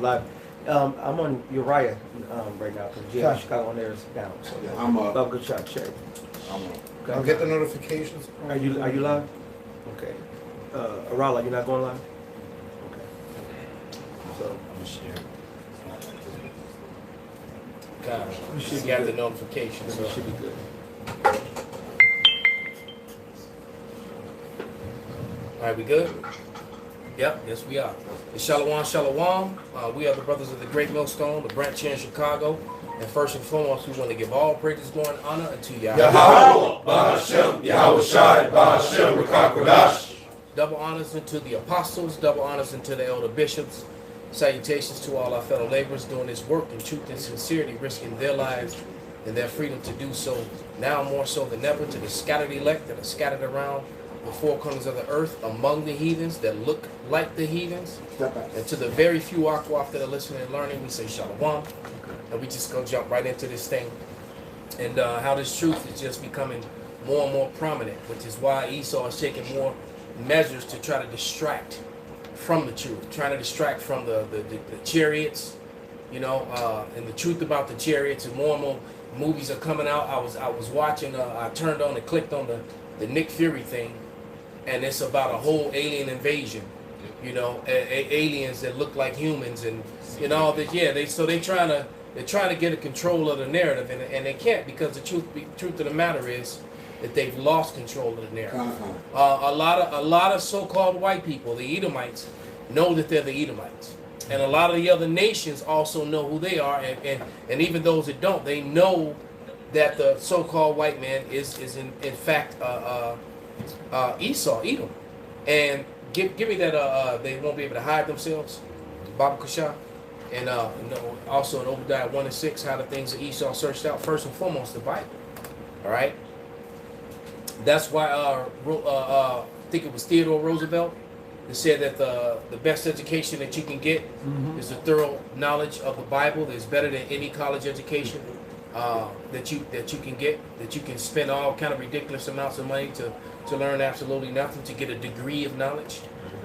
live. I'm on Uriah right now because Yeah. Chicago on there is down. So Yeah, I'm up. Bob, good shot, check. I'm up. Okay. I'll get the notifications. Are you live? Okay. Arala, you're not going live? Okay. So I'm sharing. God, We should you be got good. the notification. we So. should be good. All right, we good? Yep, yes we are. It's Shalom, Shalom. We are the brothers of the Great Millstone, the branch here in Chicago. And first and foremost, we want to give all praises, glory, and honor unto Yahweh. Yahweh, Ba'ashem, Yahweh Shai, Ba'ashem, Rakakwadash. Double honors unto the apostles, double honors unto the elder bishops. Salutations to all our fellow laborers doing this work in truth and sincerity, risking their lives and their freedom to do so, now more so than ever, to the scattered elect that are scattered around the four corners of the earth among the heathens that look like the heathens. And to the very few Akwaf that are listening and learning, we say Shalom. And we just gonna jump right into this thing. And how this truth is just becoming more and more prominent, which is why Esau is taking more measures to try to distract from the truth, trying to distract from the chariots, you know, and the truth about the chariots. And more movies are coming out. I was watching, I turned on and clicked on the Nick Fury thing, and it's about a whole alien invasion, you know, aliens that look like humans, and you know that they're trying to get a control of the narrative, and they can't, because the truth of the matter is that they've lost control of the narrative. A lot of so-called white people, the Edomites, know that they're the Edomites, and a lot of the other nations also know who they are, and even those that don't, they know that the so-called white man is in fact Esau, Edom. And give me that they won't be able to hide themselves, Baba Kasha. And also in Obadiah 1 and 6, how the things that Esau searched out, first and foremost, the Bible. All right? That's why I think it was Theodore Roosevelt that said that the best education that you can get is a thorough knowledge of the Bible. It's better than any college education that you can get, that you can spend all kind of ridiculous amounts of money to learn absolutely nothing, to get a degree of knowledge.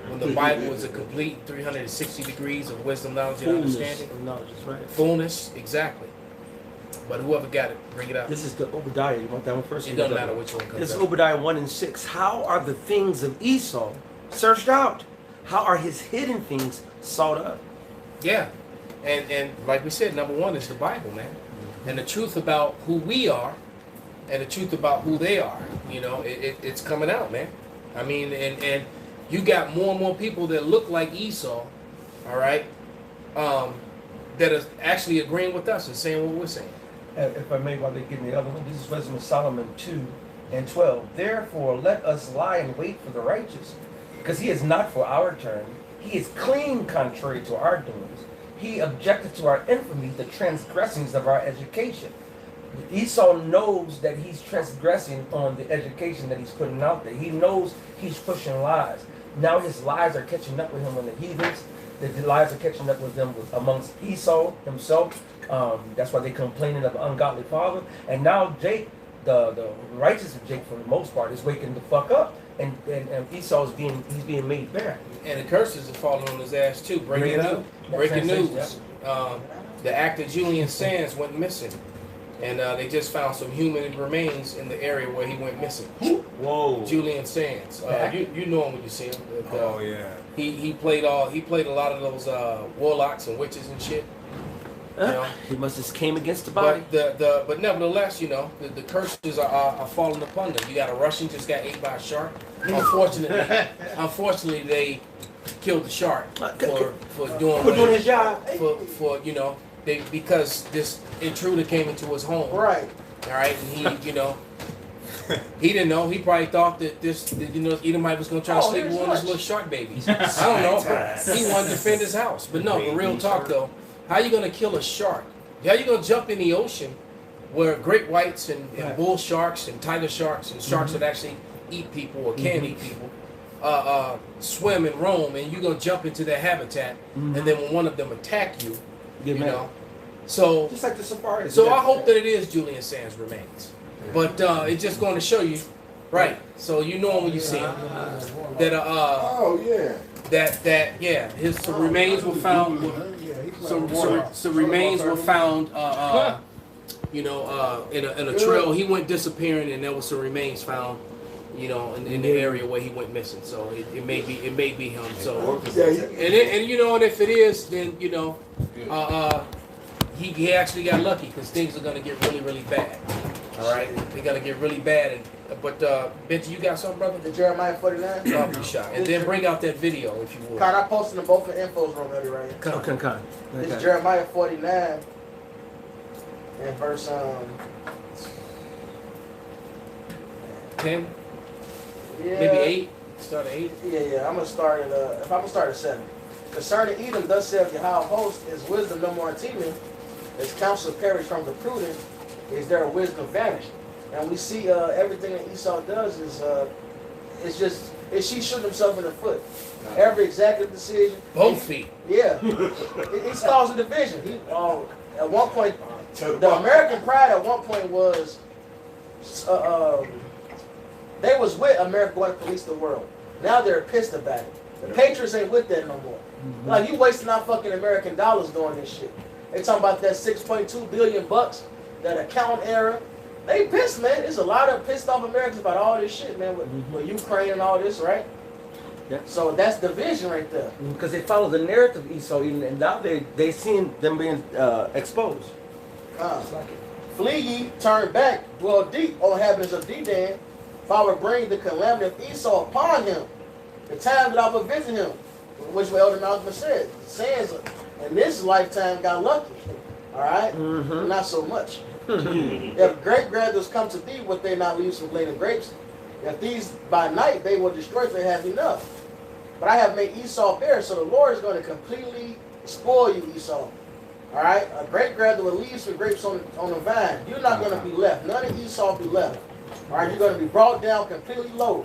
When the Bible is a complete 360 degrees of wisdom, knowledge, and understanding. Of knowledge, that's right. Fullness, exactly. But whoever got it, bring it out. This is the Obadiah. You want that one first? It doesn't matter which one comes It's out. Obadiah 1 and 6. How are the things of Esau searched out? How are his hidden things sought up? Yeah. And like we said, number one is the Bible, man. And the truth about who we are and the truth about who they are, you know, it's coming out, man. I mean, and you got more and more people that look like Esau, all right, that are actually agreeing with us and saying what we're saying. If I may, while they give me the other one, this is Wisdom of Solomon 2 and 12. Therefore, let us lie and wait for the righteous, because he is not for our turn. He is clean contrary to our doings. He objected to our infamy, the transgressings of our education. Esau knows that he's transgressing on the education that he's putting out there. He knows he's pushing lies. Now his lies are catching up with him on the heathens. The lies are catching up with them amongst Esau himself. That's why they're complaining of an ungodly father. And now Jake, the righteous of Jake, for the most part, is waking the fuck up. And Esau is being made bare. And the curses are falling on his ass too. Bring it up. Breaking Translation, news. The actor Julian Sands went missing. And they just found some human remains in the area where he went missing. Whoa. Julian Sands. You know him when you see him. Oh, yeah. He played a lot of those warlocks and witches and shit. You know? He must have came against the body. But nevertheless, you know, the curses are falling upon them. You got a Russian just got ate by a shark. Unfortunately, they killed the shark for doing his job. for you know, because this intruder came into his home. Right. All right, and he, you know, he didn't know. He probably thought that Edomite was gonna try to sleep with one of his little shark babies. I don't know. He wanted to defend his house. But no, but real talk though, how you gonna kill a shark? How you gonna jump in the ocean where great whites and bull sharks and tiger sharks and sharks that actually eat people or can eat people swim and roam, and you gonna jump into their habitat, and then when one of them attack you, you know. So just like the safari. So I hope that it is Julian Sands' remains. But it's just going to show you, right? So you know him when you see him. That Oh yeah. That his remains were found So remains were found, in a trail. He went disappearing, and there was some remains found, in the area where he went missing. So it may be him. So and if it is, then he actually got lucky because things are gonna get really, really bad. All right, they gotta get really bad. But Benji, you got something, brother? The Jeremiah 49. I'll shot. And then bring out that video if you would. Con, I posted them both in infos room already, right? Con. It's Jeremiah 49 and verse 10, yeah, maybe 8. Start at 8. Yeah. I'm gonna start at if I'm gonna start at 7. Concerning Edom, thus saith Yahweh of hosts, is wisdom no more unto me? Is counsel perished from the prudent? Is there a wisdom vanished? And we see everything that Esau does is she shooting himself in the foot. Every executive decision. Both feet. Yeah. He's causing division. At one point, the American pride at one point was they was with America going to police the world. Now they're pissed about it. The Patriots ain't with that no more. Like, you wasting our fucking American dollars doing this shit. They talking about that $6.2 billion, that account error. They pissed, man. There's a lot of pissed off Americans about all this shit, man, with Ukraine and all this, right? Yeah. So that's division right there. Because they follow the narrative of Esau, and now they seen them being exposed. Flee ye, turn back, dwell deep, O inhabitants of Dedan, for I will bring the calamity of Esau upon him. The time that I will visit him, which way Elder Malcolm said, saying in this lifetime got lucky. All right? Not so much. If grape gatherers come to thee, would they not leave some laden grapes? If these by night they will destroy if they have enough. But I have made Esau bare, so the Lord is going to completely spoil you, Esau. All right? A grape gatherer will leave some grapes on the vine. You're not going to be left. None of Esau will be left. All right? You're going to be brought down completely low.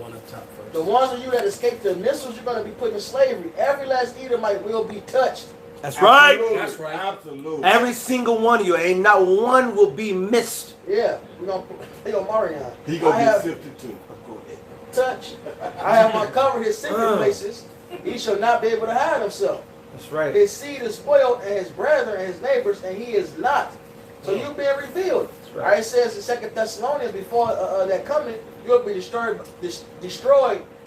The ones of you that escaped the missiles, you're going to be put in slavery. Every last Edomite will be touched. That's right. That's right. Absolutely. Every single one of you, ain't not one will be missed. Yeah, we're gonna Marion. He gonna be sifted too. Touch. I have uncovered his secret places. He shall not be able to hide himself. That's right. His seed is spoiled, and his brethren and his neighbors, and he is not. So you're being revealed. That's right. All right, it says in 2 Thessalonians, before that coming, you'll be destroyed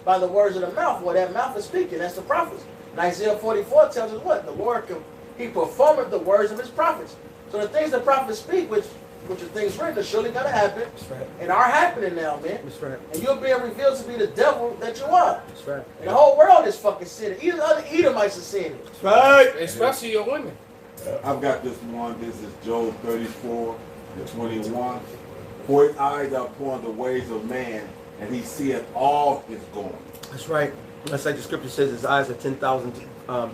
by the words of the mouth. Well, that mouth is speaking. That's the prophets. And Isaiah 44 tells us what? The Lord, he performeth the words of his prophets. So the things the prophets speak, which are things written, are surely going to happen. That's right. And are happening now, man. That's right. And you're being revealed to be the devil that you are. That's right. And the whole world is fucking sinning. Even other Edomites are sinning. That's right. Especially your women. I've got this one. This is Job 34:21. For his eyes are upon the ways of man, and he seeth all his going. That's right. That's like the scripture says, his eyes are 10,000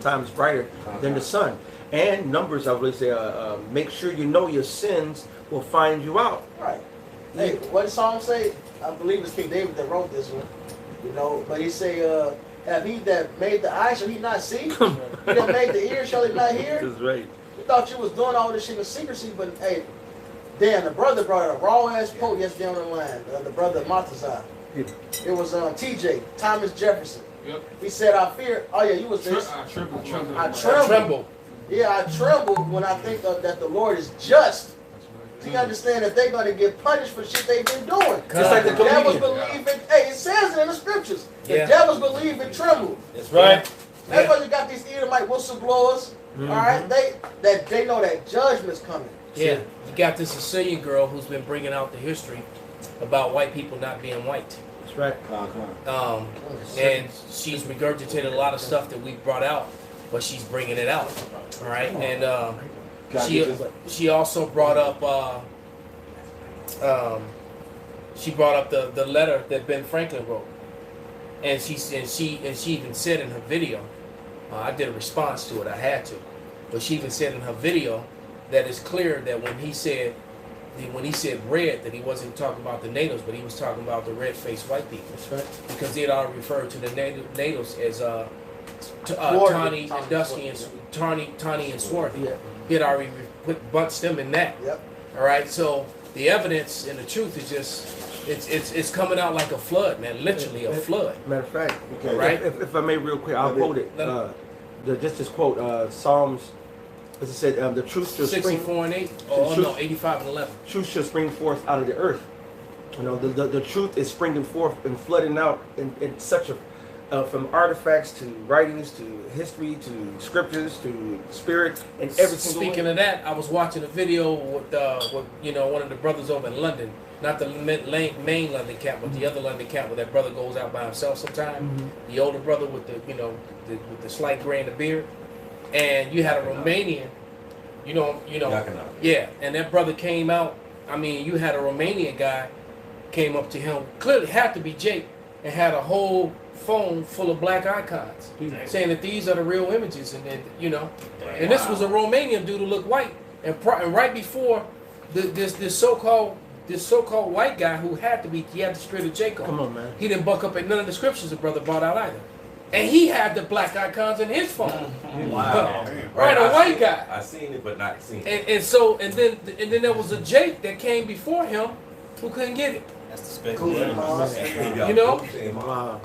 times brighter than the sun. And Numbers, I believe, say, make sure you know your sins will find you out. Right. Hey, what did Psalm say? I believe it's King David that wrote this one. But he say, have he that made the eye, shall he not see? He that made the ear, shall he not hear? That's right. We thought you was doing all this shit in secrecy, but hey, damn, the brother brought a raw-ass quote yesterday on the line. The brother Matazar. It was TJ, Thomas Jefferson. Yep. He said, I fear, oh yeah, you was this. I tremble. I tremble. Yeah, I tremble when I think that the Lord is just. Do you understand that they're going to get punished for shit they've been doing? Just like the devils comedian. believe in, hey, it says it in the scriptures. The Yeah. devils believe and tremble. That's right. That's why you got these Edomite whistleblowers. All right, they know that judgment's coming. Yeah, you got this Sicilian girl who's been bringing out the history about white people not being white. That's right. And she's regurgitated a lot of stuff that we brought out, but she's bringing it out. All right, and she also brought up the letter that Ben Franklin wrote, and she even said in her video, I did a response to it. I had to, but she even said in her video that it's clear that when he said red, that he wasn't talking about the natives, but he was talking about the red-faced white people. That's right. Because they had already referred to the natives as Tawny and Dusky and Tawny and Swarthy. Yeah. He had already bunched them in that. Yep. All right. So the evidence and the truth is just it's coming out like a flood, man. Literally a flood. Matter of fact, Okay. Right. if I may real quick, I'll quote it. Just this quote, Psalms As I said, the truth shall spring. 64 and 8. Oh, no, 85 and 11. Truth shall spring forth out of the earth. You know, the truth is springing forth and flooding out in such a from artifacts to writings to history to scriptures to spirit and every single Speaking way. of that, I was watching a video with one of the brothers over in London, not the main London camp, but the other London camp where that brother goes out by himself sometime. The older brother with the with the slight gray in the beard, and you had a Romanian, yeah, and that brother came out. I mean, you had a Romanian guy came up to him, clearly had to be Jake, and had a whole phone full of black icons, saying that these are the real images, and then and this was a Romanian dude who looked white, and right before this so-called white guy who had the spirit of Jacob. Come on, man. He didn't buck up at none of the scriptures the brother brought out either, and he had the black icons in his phone. Wow. Right, a white guy. I seen it, but not seen it. And then there was a Jake that came before him who couldn't get it. That's the Cool. spectacle. You know? Wow.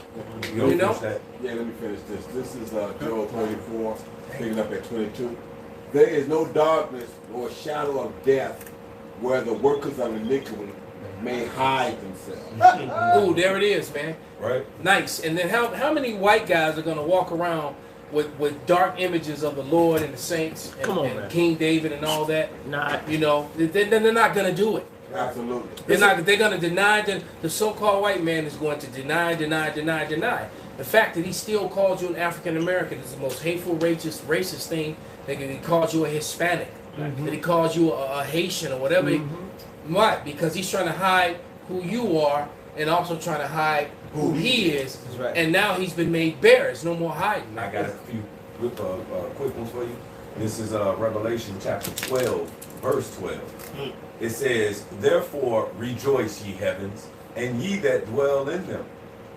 You know? Yeah, let me finish this. This is Joel 24, picking up at 22. There is no darkness or shadow of death where the workers of iniquity may hide themselves. Ooh, there it is, man. Right? Nice. And then how many white guys are gonna walk around with dark images of the Lord and the saints and, Come on, man. King David and all that? Nah. They're not gonna do it. Absolutely. They're gonna deny the so-called white man is going to deny. The fact that he still called you an African American is the most hateful, racist thing. That he called you a Hispanic, that he called you a Haitian or whatever. Why? Because he's trying to hide who you are and also trying to hide who he is. That's right. And now he's been made bare. There's no more hiding. I got a few quick ones for you. This is Revelation chapter 12, verse 12. It says, "Therefore rejoice, ye heavens, and ye that dwell in them.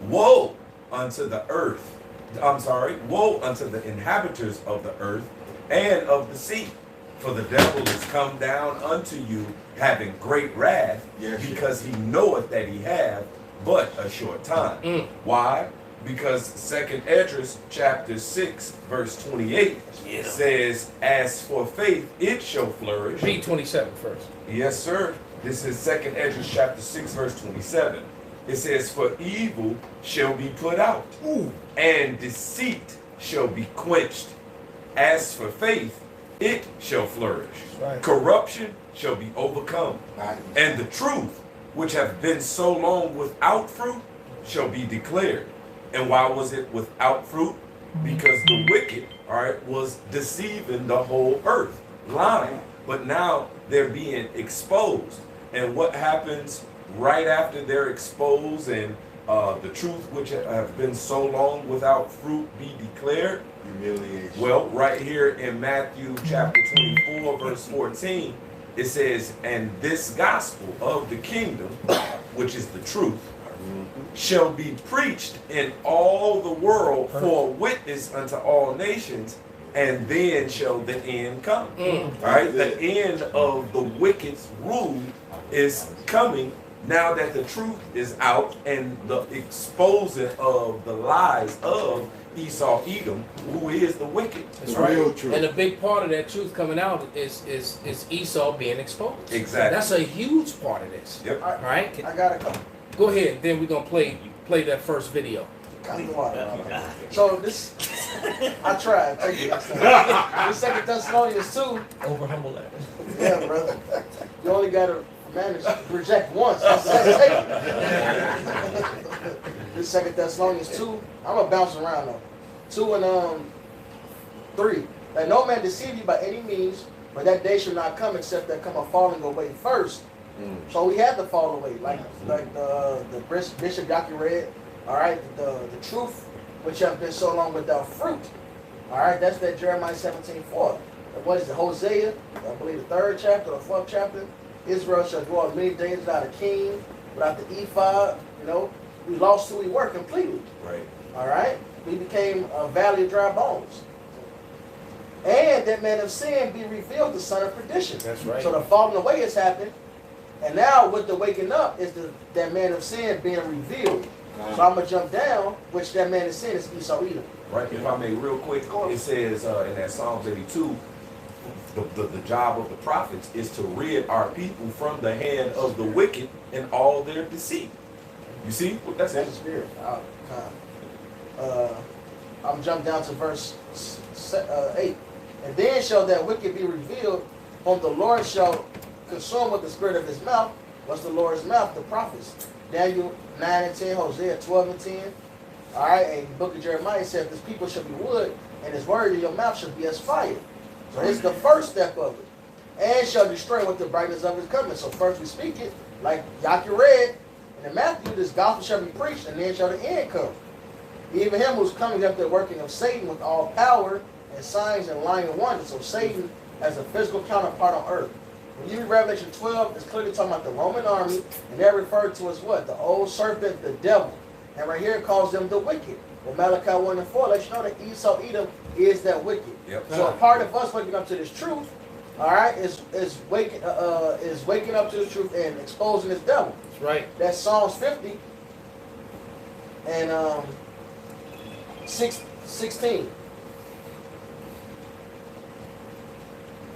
Woe unto the earth. Woe unto the inhabitants of the earth and of the sea. For the devil is come down unto you, having great wrath, because he knoweth that he hath but a short time." Why? Because 2nd Esdras chapter 6, verse 28 says, "As for faith, it shall flourish." Read 27 first. Yes, sir. This is 2nd Esdras chapter 6, verse 27. It says, "For evil shall be put out, and deceit shall be quenched. As for faith, it shall flourish. Right. Corruption shall be overcome. And the truth, which hath been so long without fruit, shall be declared." And why was it without fruit? Because the wicked, was deceiving the whole earth, lying. But now they're being exposed. And what happens right after they're exposed and the truth, which have been so long without fruit, be declared? Humiliation. Well, right here in Matthew chapter 24, verse 14, it says, "And this gospel of the kingdom, which is the truth, shall be preached in all the world for a witness unto all nations, and then shall the end come." All right, the end of the wicked's rule is coming now that the truth is out and the exposing of the lies of Esau Edom, who is the wicked. That's The right. real truth. And a big part of that truth coming out is Esau being exposed. Exactly. That's a huge part of this. Yep. All right. I got a couple. Go ahead. Then we're gonna play that first video. So this, I tried. Thank you. This 2 Thessalonians 2. Over humble that. Yeah, brother. You only got to manage to reject once. That's it. This 2 Thessalonians 2. I'm gonna bounce around though. 2 and 3. That no man deceive you by any means, but that day shall not come except there come a falling away first. So we had to fall away, like the Bishop Yaki read. All right, the truth which have been so long without fruit. All right, that's that Jeremiah 17:4. What is it? Hosea, I believe the 3rd chapter or 4th chapter. Israel shall dwell many days without a king, without the ephod. We lost who we were completely. Right. All right, we became a valley of dry bones. And that man of sin be revealed, the son of perdition. That's right. So the falling away has happened, and now with the waking up is that man of sin being revealed. So I'm gonna jump down, which that man of sin is Esau Edom. Right. If I may, real quick, it says in that Psalms 82, The job of the prophets is to rid our people from the hand of the wicked and all their deceit. You see? That's That's the it. spirit. I'm jumping down to verse 8. And then shall that wicked be revealed, whom the Lord shall consume with the spirit of his mouth. What's the Lord's mouth? The prophets. Daniel 9 and 10, Hosea 12 and 10. All right, and the book of Jeremiah said, this people shall be wood, and his word in your mouth shall be as fire. So it's the first step of it. And shall destroy with the brightness of his coming. So first we speak it, like Yaki read, and in Matthew, this gospel shall be preached, and then shall the end come. Even him who's coming up the working of Satan with all power and signs and lying wonders. So Satan has a physical counterpart on earth. When you read Revelation 12, it's clearly talking about the Roman army, and they're referred to as what? The old serpent, the devil. And right here it calls them the wicked. Well, Malachi 1 and 4 lets you know that Esau, Edom is that wicked. Yep. So a part of us waking up to this truth, all right, is waking up to the truth and exposing this devil. That's right. That's Psalms 50 and 16.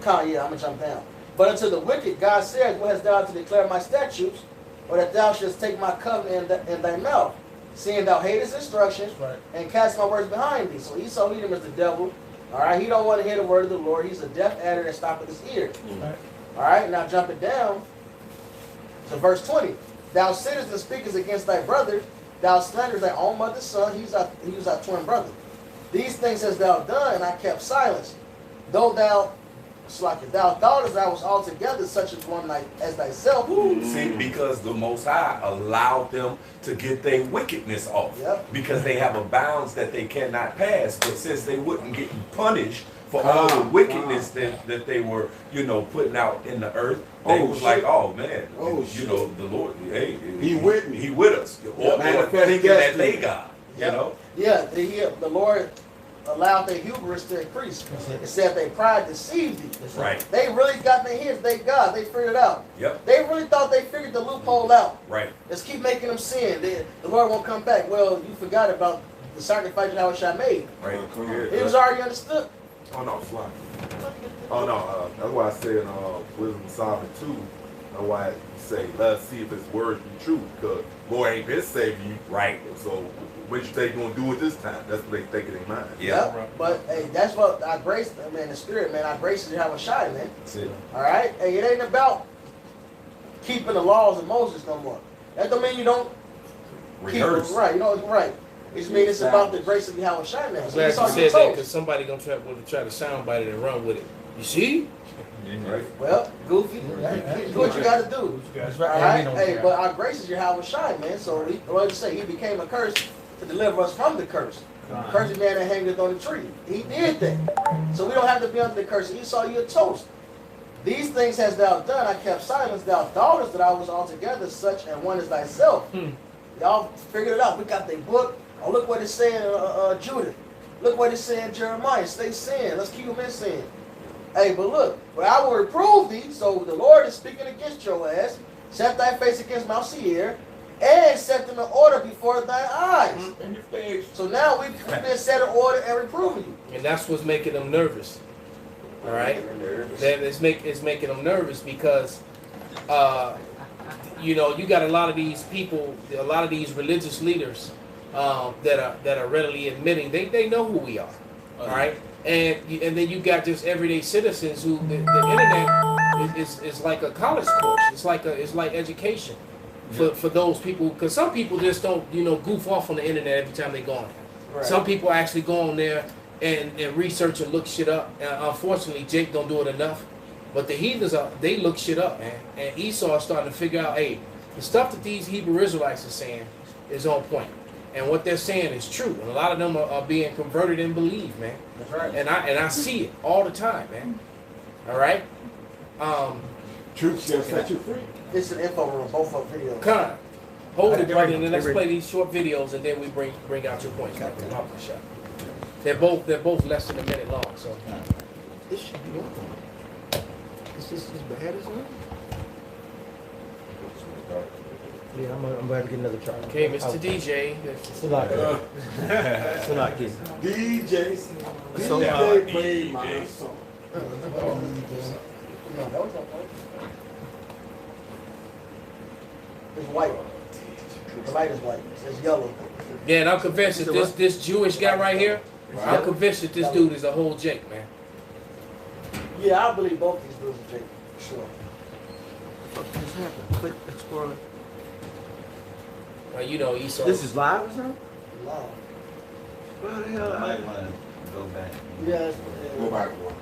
Yeah, I'm gonna jump down. But unto the wicked, God says, "What hast thou to declare my statutes, or that thou shouldst take my covenant in thy mouth, seeing thou hatest instructions, Right. and cast my words behind thee." So Esau Edom is the devil. All right, he don't want to hear the word of the Lord. He's a deaf adder that stoppeth his ear. Right. All right, now jumping down to verse 20. Thou sittest and speakest against thy brother. Thou slanderest thy own mother's son. He was our twin brother. These things hast thou done, and I kept silence. Though thou thoughtest I was altogether such as one like as thyself. See, because the Most High allowed them to get their wickedness off. Yep. Because they have a bounds that they cannot pass. But since they wouldn't get punished for all the wickedness that they were, putting out in the earth, they was like, oh man, the Lord, hey, He with me. He with us. Or Manifest thinking that destiny. they God, Yeah, the Lord allowed their hubris to increase. It said their pride deceived thee. Right. They really got their heads, they God, they figured it out. Yep. They really thought they figured the loophole out. Right. Let's keep making them sin. The Lord won't come back. Well, you forgot about the sacrifice that Yahushua made. Right. It was already understood. Oh no, fly. Oh no, that's why I said in Wisdom of Solomon 2, that's why you say, let's see if his words be true, because Lord ain't been saving you. Right. So what you think you gonna do it this time? That's what they think in their mind. Yeah. But hey, that's what our grace, man, the spirit, man, our grace is Yahushua, man. That's it. Alright? Hey, it ain't about keeping the laws of Moses no more. That don't mean you don't keep them Rehearse. right. Right. It just means it's about the grace of Yahushua now. I'm So glad it's you all said you that told. because somebody gonna try to soundbite it and run with it. You see? Right. Well, goofy, do what you gotta do. That's All right. right, And we don't hey, care. but our grace is Yahushua, man. So, what you say? He became a curse to deliver us from the curse. Curse the man that hangeth on the tree. He did that. So we don't have to be under the curse. Esau, you're toast. These things hast thou done. I kept silence. Thou thoughtest that I was altogether such and one as thyself. Y'all figured it out. We got the book. Oh, look what it's saying, Judah. Look what it's saying, Jeremiah. Stay sin. Let's keep them in sin. Hey, but look, but I will reprove thee. So the Lord is speaking against your ass. Set thy face against Mount Seir, and set them in order before thine eyes. In your face. So now we've been set in order and reproving you. And that's what's making them nervous. All right? That is making them nervous because, you got a lot of these people, a lot of these religious leaders that are readily admitting they know who we are. All right? And then you got just everyday citizens who the internet is like a college course. It's like education for those people, because some people just don't goof off on the internet every time they go on. Right. Some people actually go on there and research and look shit up. And unfortunately, Jake don't do it enough. But the heathens they look shit up, man. And Esau is starting to figure out, hey, the stuff that these Hebrew Israelites are saying is on point. And what they're saying is true. And a lot of them are being converted and believe, man. That's right. And I see it all the time, man. All right? Truth shall set you free. It's an info room, both of videos. Con, hold it, brother, and then let's play these short videos, and then we bring out your points. Like the Papa Shot. They're both less than a minute long, so this should be open. Is this as bad as that? Yeah, I'm about to get another try. Okay, Mr. DJ. Salak is. DJ, So, DJ played my song. No, that was not white. It's white. The light is white. It's yellow. Yeah, and I'm convinced that this Jewish guy right here, I'm convinced that this dude is a whole Jake, man. Yeah, I believe both these dudes are Jake, for sure. What just happened? Click explore. You know, Esau. This is live or something? Wow. What the hell? I might want to go back. Yeah. Go back one.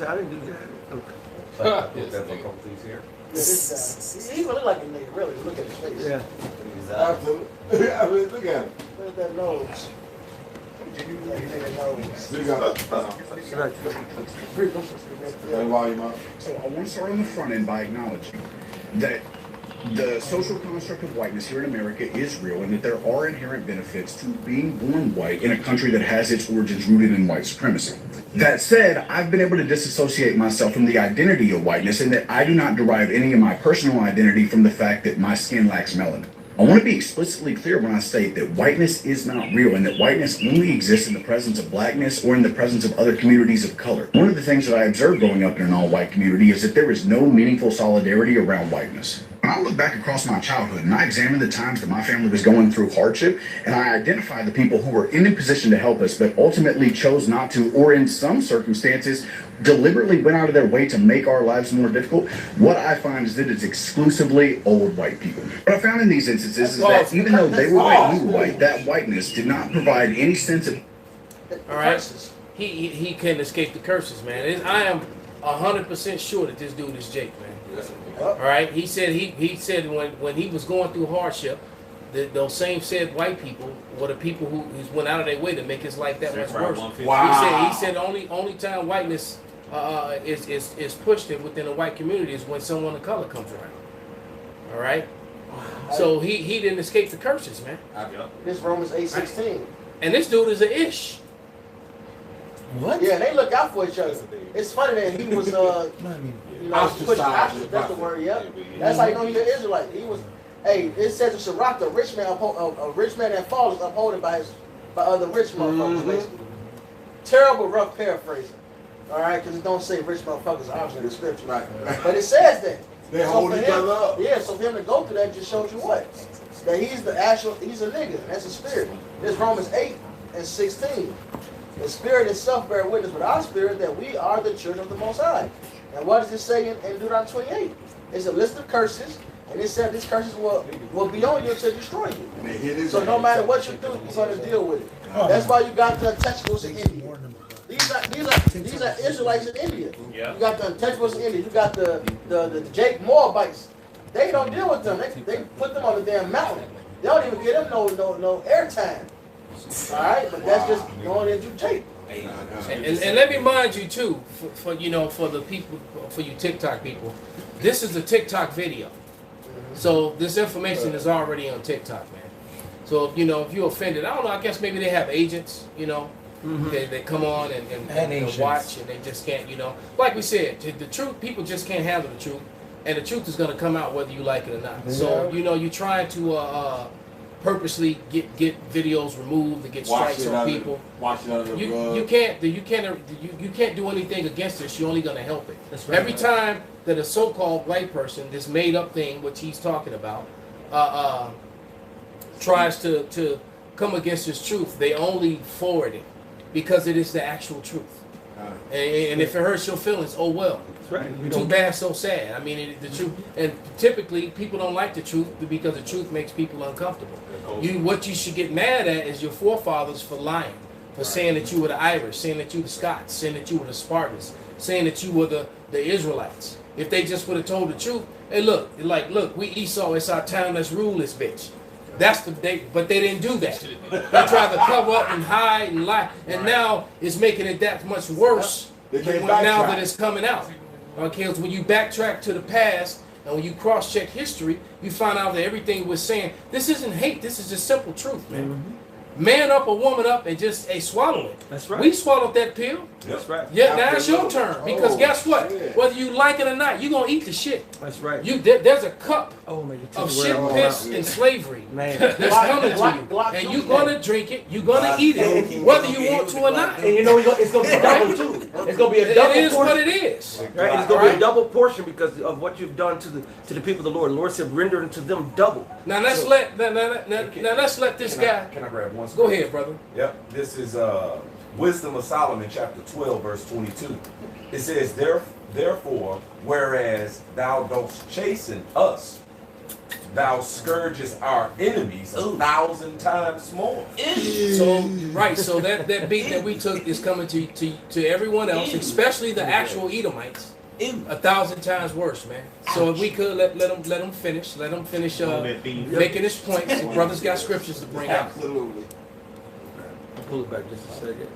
I didn't do that. Okay. But I put that for complete here. Yeah, this guy. He even look like a nigga, really. Look at his face. Yeah. He's Absolutely. I mean, look at him. Look at that nose. That nigga nose. Look at him. Turn the volume up. So I want to start on the front end by acknowledging that the social construct of whiteness here in America is real and that there are inherent benefits to being born white in a country that has its origins rooted in white supremacy. That said, I've been able to disassociate myself from the identity of whiteness in that I do not derive any of my personal identity from the fact that my skin lacks melanin. I want to be explicitly clear when I state that whiteness is not real and that whiteness only exists in the presence of blackness or in the presence of other communities of color. One of the things that I observed growing up in an all-white community is that there is no meaningful solidarity around whiteness. When I look back across my childhood and I examine the times that my family was going through hardship and I identify the people who were in a position to help us but ultimately chose not to, or in some circumstances deliberately went out of their way to make our lives more difficult, what I find is that it's exclusively old white people. What I found in these instances is that even though they were white and we were white, that whiteness did not provide any sense of... All right? He couldn't escape the curses, man. I am 100% sure that this dude is Jake, man. All right? He said when he was going through hardship, those same said white people were the people who went out of their way to make his life that much worse. Wow. He said only time whiteness is pushed within a white community is when someone of color comes around. All right? So he didn't escape the curses, man. This Romans 8:16. And this dude is a ish. What? Yeah, they look out for each other. It's funny that he was, pushed ostracized. That's the word. Yep. That's how you know he's an Israelite. He was. Hey, it says in Sirach, a rich man that falls is upholded by other rich motherfuckers. Basically, terrible rough paraphrasing. All right, because it don't say rich motherfuckers obviously in the scripture. Right. But it says that. They hold each other up. Yeah, so for him to go through that just shows you what? That he's a nigga. That's a spirit. This Romans 8:16. The spirit itself bear witness with our spirit that we are the children of the Most High. And what does it say in Deuteronomy 28? It's a list of curses, and it said these curses will be on you to destroy you. So no matter what you do, you're going to deal with it. That's why you got the untouchables in India. These are Israelites in India. Yeah. You got the untouchables in India. You got the Jake Moabites. They don't deal with them. They put them on the damn mountain. They don't even give them no airtime. All right, but that's just going into Jake. And let me remind you too, for the people, for you TikTok people, this is a TikTok video. So this information is already on TikTok, man. So if you're offended, I don't know. I guess maybe they have agents, they come on and watch, and they just can't, Like we said, the truth, people just can't handle the truth, and the truth is going to come out whether you like it or not. So you're trying to purposely get videos removed to get strikes on people. You can't do anything against this. You're only going to help it. That's right. Every time that a so-called white person, this made-up thing, which he's talking about, tries to come against his truth, they only forward it because it is the actual truth. And if it hurts your feelings, oh well. That's right. Too bad, so sad. I mean, the truth. And typically, people don't like the truth because the truth makes people uncomfortable. What you should get mad at is your forefathers for lying, for saying that you were the Irish, saying that you were the Scots, saying that you were the Spartans, saying that you were the Israelites. If they just would have told the truth, hey, look, we Esau, it's our time, let's rule this bitch. But they didn't do that. They tried to cover up and hide and lie, and now it's making it that much worse now that it's coming out. Okay, because when you backtrack to the past and when you cross-check history, you find out that everything we're saying, this isn't hate, this is just simple truth, man. man up, a woman up, and just swallow it. That's right. We swallowed that pill. That's right. Yeah, now it's your turn. Because Oh, guess what? shit. Whether you like it or not, you're going to eat the shit. That's right. There's a cup Oh man, you tell of me where shit, I'm going piss, out. and slavery Man. that's coming to you. Glock And two, you're going to drink it. You're going to eat it, whether you want to or not. And you know it's gonna be double too. It's gonna be a double It is portion. what it is. Right? And it's gonna be Right. a double portion because of what you've done to the people of the Lord. The Lord said, render unto them double. Now let's let's let this guy Can I grab one? go ahead, brother. Yep. This is Wisdom of Solomon, chapter 12, verse 22. It says, therefore, whereas thou dost chasten us, thou scourgest our enemies 1,000 times more. So right, so that beat that we took is coming to everyone else, especially the actual Edomites, 1,000 times worse, man. So if we could let him finish making his point. The brother's got scriptures to bring out. Absolutely. I'll pull it back just a second.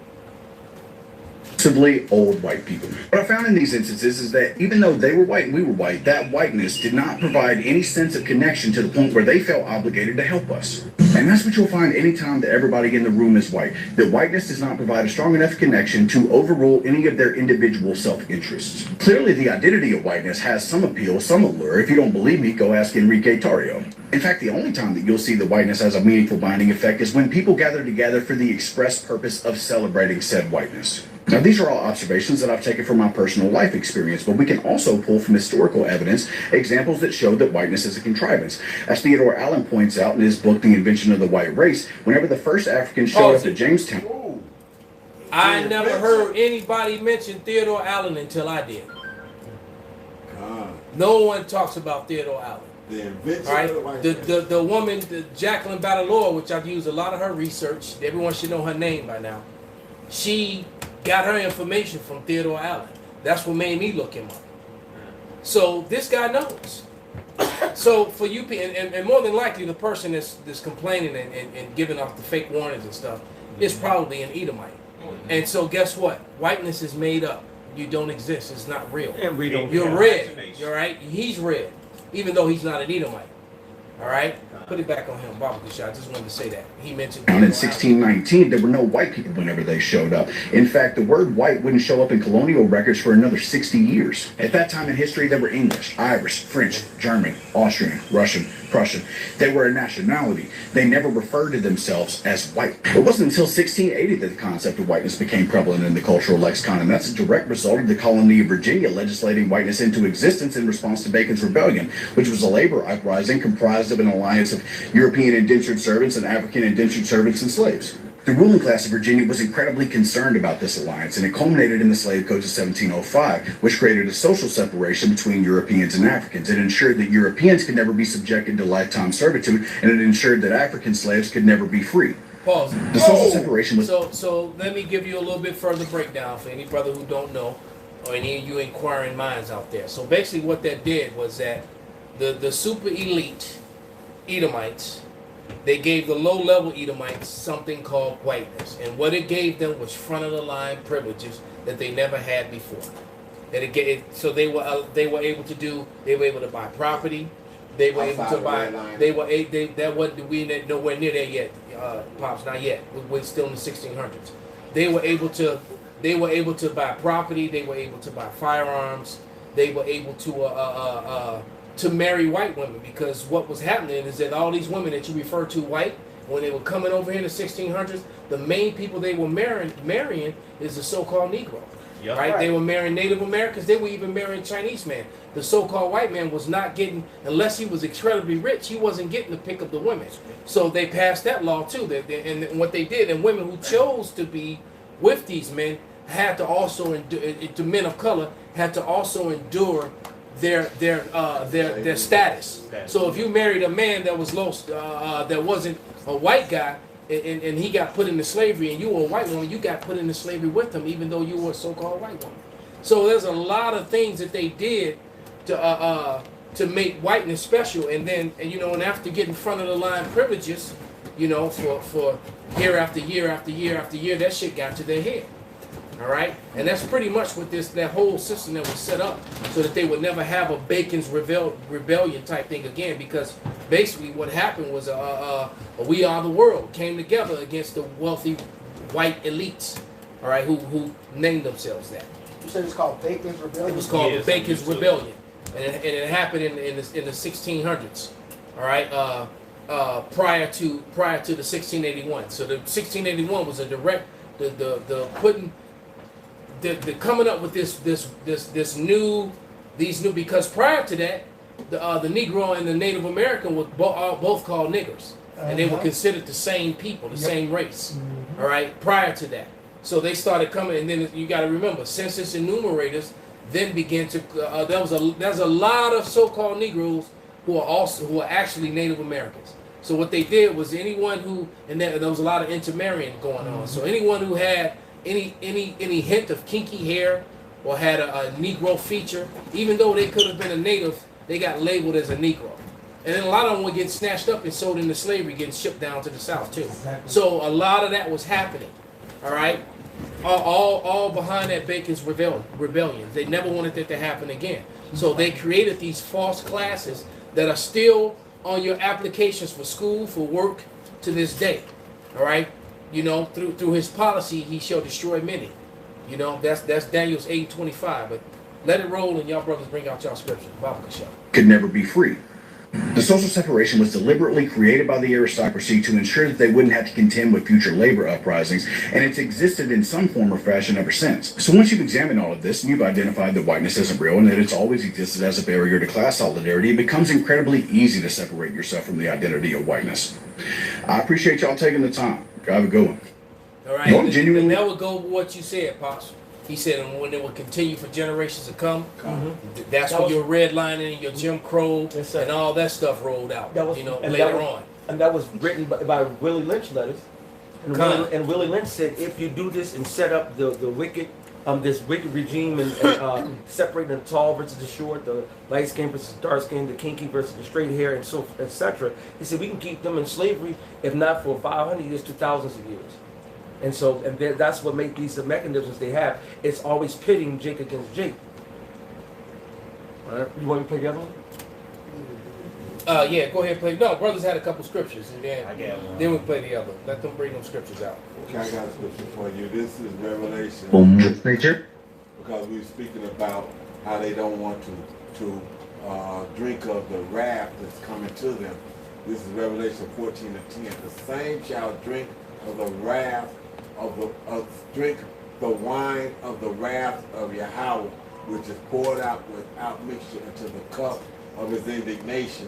Possibly old white people. What I found in these instances is that even though they were white and we were white, that whiteness did not provide any sense of connection to the point where they felt obligated to help us. And that's what you'll find anytime that everybody in the room is white. That whiteness does not provide a strong enough connection to overrule any of their individual self-interests. Clearly, the identity of whiteness has some appeal, some allure. If you don't believe me, go ask Enrique Tarrio. In fact, the only time that you'll see the whiteness as a meaningful binding effect is when people gather together for the express purpose of celebrating said whiteness. Now, these are all observations that I've taken from my personal life experience, but we can also pull from historical evidence examples that show that whiteness is a contrivance. As Theodore Allen points out in his book, The Invention of the White Race, whenever the first Africans showed up at Jamestown. Ooh. I never heard anybody mention Theodore Allen until I did. God. No one talks about Theodore Allen. The invention All right, of the white race. the woman, the Jacqueline Battalore, which I've used a lot of her research. Everyone should know her name by now. She got her information from Theodore Allen. That's what made me look him up. So this guy knows. So for you, and more than likely, the person that's complaining and giving off the fake warnings and stuff is probably an Edomite. And so guess what? Whiteness is made up. You don't exist. It's not real. And we don't. You're red. You're right. He's red, even though he's not an Edomite. All right. Put it back on him, Barbecue Shot. I just wanted to say that he mentioned. In 1619, there were no white people whenever they showed up. In fact, the word white wouldn't show up in colonial records for another 60 years. At that time in history, there were English, Irish, French, German, Austrian, Russian, Prussian. They were a nationality. They never referred to themselves as white. It wasn't until 1680 that the concept of whiteness became prevalent in the cultural lexicon, and that's a direct result of the colony of Virginia legislating whiteness into existence in response to Bacon's Rebellion, which was a labor uprising comprised of an alliance of European indentured servants and African indentured servants and slaves. The ruling class of Virginia was incredibly concerned about this alliance, and it culminated in the Slave Codes of 1705, which created a social separation between Europeans and Africans. It ensured that Europeans could never be subjected to lifetime servitude, and it ensured that African slaves could never be free. Pause. The social separation was... So let me give you a little bit further breakdown for any brother who don't know, or any of you inquiring minds out there. So basically what that did was that the super elite Edomites, they gave the low-level Edomites something called whiteness, and what it gave them was front-of-the-line privileges that they never had before. So they were able to buy property, they were able to buy. That wasn't nowhere near there yet, pops, not yet. We're still in the 1600s. They were able to buy property. They were able to buy firearms. They were able to marry white women, because what was happening is that all these women that you refer to white, when they were coming over here in the 1600s, the main people they were marrying is the so-called Negro. Yep. Right? They were marrying Native Americans. They were even marrying Chinese men. The so-called white man was not getting, unless he was incredibly rich, he wasn't getting to pick up the women. So they passed that law too. And what they did, and women who chose to be with these men had to also endure, the men of color had to also endure their status. So if you married a man that was low, that wasn't a white guy, and he got put into slavery, and you were a white woman, you got put into slavery with him, even though you were a so-called white woman. So there's a lot of things that they did to make whiteness special, and after getting front of the line privileges, for year after year after year after year, that shit got to their head. All right, and that's pretty much what that whole system that was set up, so that they would never have a Bacon's rebellion type thing again. Because basically what happened was We Are the World came together against the wealthy white elites, all right, who named themselves that. You said it's called Bacon's Rebellion? It was called Yes, Bacon's I do too. Rebellion, and it happened in the 1600s, all right, prior to the 1681. So the 1681 was a direct the putting the coming up with these new, because prior to that the Negro and the Native American were both called niggers, and they were considered the same people, the same race, all right, prior to that. So they started coming, and then you got to remember, census enumerators then began to. There's a lot of so-called Negroes who are actually Native Americans. So what they did was anyone who, and there was a lot of intermarrying going on. So anyone who had any hint of kinky hair or had a Negro feature, even though they could have been a native, they got labeled as a Negro. And then a lot of them would get snatched up and sold into slavery, getting shipped down to the South too. Exactly. So a lot of that was happening. All right, all behind that Bacon's rebellion. They never wanted that to happen again. So they created these false classes that are still on your applications for school, for work, to this day. All right, you know, through his policy, he shall destroy many. You know, that's Daniel's 8:25. But let it roll, and y'all brothers bring out y'all scripture. Bible Kasha. Could never be free. The social separation was deliberately created by the aristocracy to ensure that they wouldn't have to contend with future labor uprisings, and it's existed in some form or fashion ever since. So once you've examined all of this, and you've identified that whiteness isn't real and that it's always existed as a barrier to class solidarity, it becomes incredibly easy to separate yourself from the identity of whiteness. I appreciate y'all taking the time. Have a good one. All right, No, genuinely- and that would go with what you said, Pops. He said, and when it will continue for generations to come, that's That when was- your redlining and your Jim Crow Yes, sir. and all that stuff rolled out. That was, you know, and later that was, on. and that was written by Willie Lynch letters. And Con. Willie Lynch said, if you do this and set up the wicked, this wicked regime and separating the tall versus the short, the light skin versus dark skin, the kinky versus the straight hair, and so etc. He said we can keep them in slavery, if not for 500 years, to thousands of years. And so, that's what makes these mechanisms they have. It's always pitting Jake against Jake. All right, you want me to play the other one? Yeah, go ahead and play. No, brothers had a couple scriptures, and I got one. then we play the other. Let them bring them scriptures out. Okay, I got a scripture for you. This is Revelation. Preacher. Because we were speaking about how they don't want to drink of the wrath that's coming to them. This is Revelation 14:10. The same shall drink of the wrath drink the wine of the wrath of Yahweh, which is poured out without mixture into the cup of his indignation,